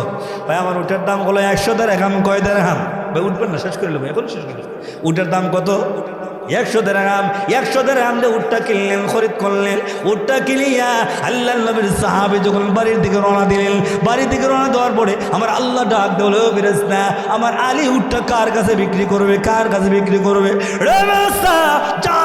ভাই আমার উটের দাম হলো 100 দিরহাম। কয় দিরহাম? ভাই উঠবেন না, শেষ করে নেবো, এখন শেষ করে। উটের দাম কত? 100 দিরহাম। 100 দিরহাম দিয়ে উটটা কিনলেন, খরিদ করলেন। উটটা কিনিয়া আল্লাহর নবীর সাহাবী যখন বাড়ির দিকে রওনা দিলেন, বাড়ির দিকে রওনা দেওয়ার পরে আমার আল্লাহ ডাক দিল, ফেরেশতা আমার আলী উটটা কার কাছে বিক্রি করবে, কার কাছে বিক্রি করবে? রে ফেরেশতা যা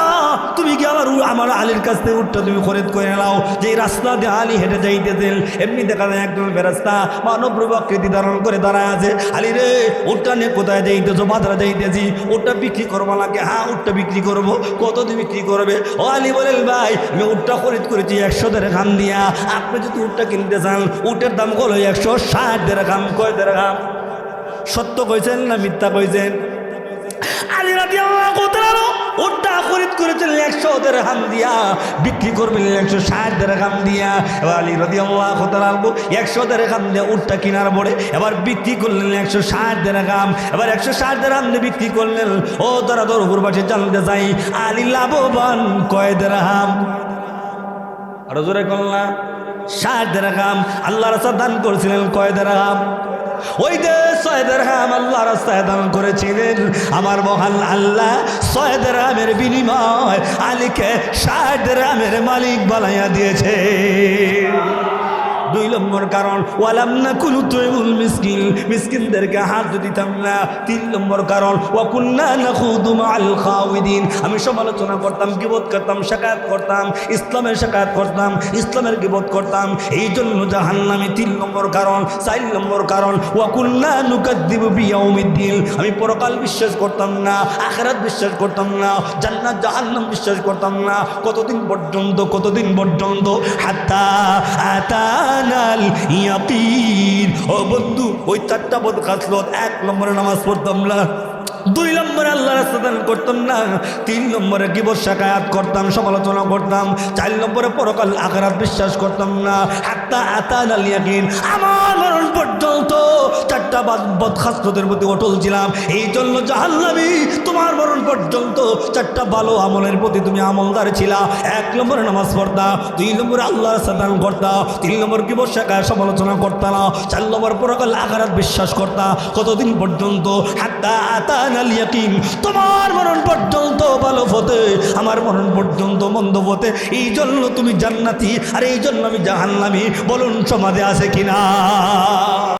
তুমি কি আমার আলীর কাছ থেকে উঠটা তুমি খরিদ করে নাও। যে রাস্তা দিয়ে আলী হেঁটে যাইতেছেন এমনি দেখা যায় একজন ফেরেশতা মানব রূপ আকৃতি ধারণ করে দাঁড়ায় আছে। আলী রে উঠটা নিয়ে কোথায় যাইতেছো? বাজারে যাইতেছি। উঠটা বিক্রি করবো নাকি? হ্যাঁ উঠটা বিক্রি করবো। কত দিয়ে বিক্রি করবে? ও আলী বলেন ভাই আমি উঠটা খরিদ করেছি 100 দিরহাম দিয়া। আপনি যদি উঠটা কিনতে চান উঠের দাম হলো 160 দিরহাম। কয় দিরহাম? সত্য কইছেন না মিথ্যা কইছেন? আলী রাদিয়াল্লাহু তাআলা উটটা খরিদ করেছেন 100 দিরহাম দিয়া, বিক্রি করবেন 160 দিরহাম দিয়া। আলী রাদিয়াল্লাহু তাআলা 100 দিরহাম দিয়ে উটটা কেনার পরে এবার বিক্রি করলেন 160 দিরহাম। এবার 160 দিরহাম দিয়ে বিক্রি করলেন। ও তারা দরবার পাশে জানতে যাই আলী লাভবান কয় দিরহাম? আরো জোরে কল্লা 60 দিরহাম। আল্লাহ রাসূল দান করেছিলেন কয় দিরহাম? ওই যে 6 দিরহাম আল্লাহ রাস্তায় দান করেছিলেন। আমার মহান আল্লাহ 6 দিরহামের বিনিময় আলীকে 60 দিরহামের মালিক বানাইয়া দিয়েছে। 2 নম্বর কারণ ওয়ালাম নাকুলু তুইমুল মিসকিন, মিসকিনদেরকে হাত দিতাম না। 3 নম্বর কারণ ওয়া কুন্না নাখুদু মাআল খাওয়িদিন, আমি সমালোচনা করতাম, গীবত করতাম, শাকায়াত করতাম, ইসলামের শাকায়াত করতাম, ইসলামের গীবত করতাম, এই জন্য জাহান্নামী। 3 নম্বর কারণ। 4 নম্বর কারণ ওয়া কুন্না নুকাদ্দিবু বিয়াউমিদ্দিন, আমি পরকাল বিশ্বাস করতাম না, আখিরাত বিশ্বাস করতাম না, জান্নাত জাহান্নাম বিশ্বাস করতাম না। কতদিন পর্যন্ত হাত্তা আতানাল ইয়াকিন। ও বন্ধু ওই 4টা বদ খাসলত। 1 নম্বরে নামাজ পড়তাম না, 2 নম্বরে আল্লাহর রাস্তা দান করতাম না, 3 নম্বরে গীবত শাকায়াত করতাম, সমালোচনা করতাম, 4 নম্বরে পরকাল আখিরাত বিশ্বাস করতাম না। হাত্তা আতানাল ইয়াকিন, আমার মরণ পর্যন্ত 4টা বদখাসলতের প্রতি অটল ছিলাম। এই জন্য জাহান্নামী তোমার মরণ পর্যন্ত 4টা ভালো আমলের প্রতি তুমি আমলদার ছিলা। 1 নম্বরে নামাজ পড়তা, 2 নম্বরে আল্লাহর রাস্তা দান করতা, 3 নম্বর গীবত শাকায়াত সমালোচনা করতা না, 4 নম্বর পরকাল আখিরাত বিশ্বাস করতা। কতদিন পর্যন্ত? হাত্তা আতানাল ইয়াকিন, তোমার মরণ পর্যন্ত ভালো পথে, আমার মরণ পর্যন্ত মন্দ পথে। এই জন্য তুমি জান্নাতি আর এই জন্য আমি জাহান্নামী। বলুন সমাজে আছে কিনা?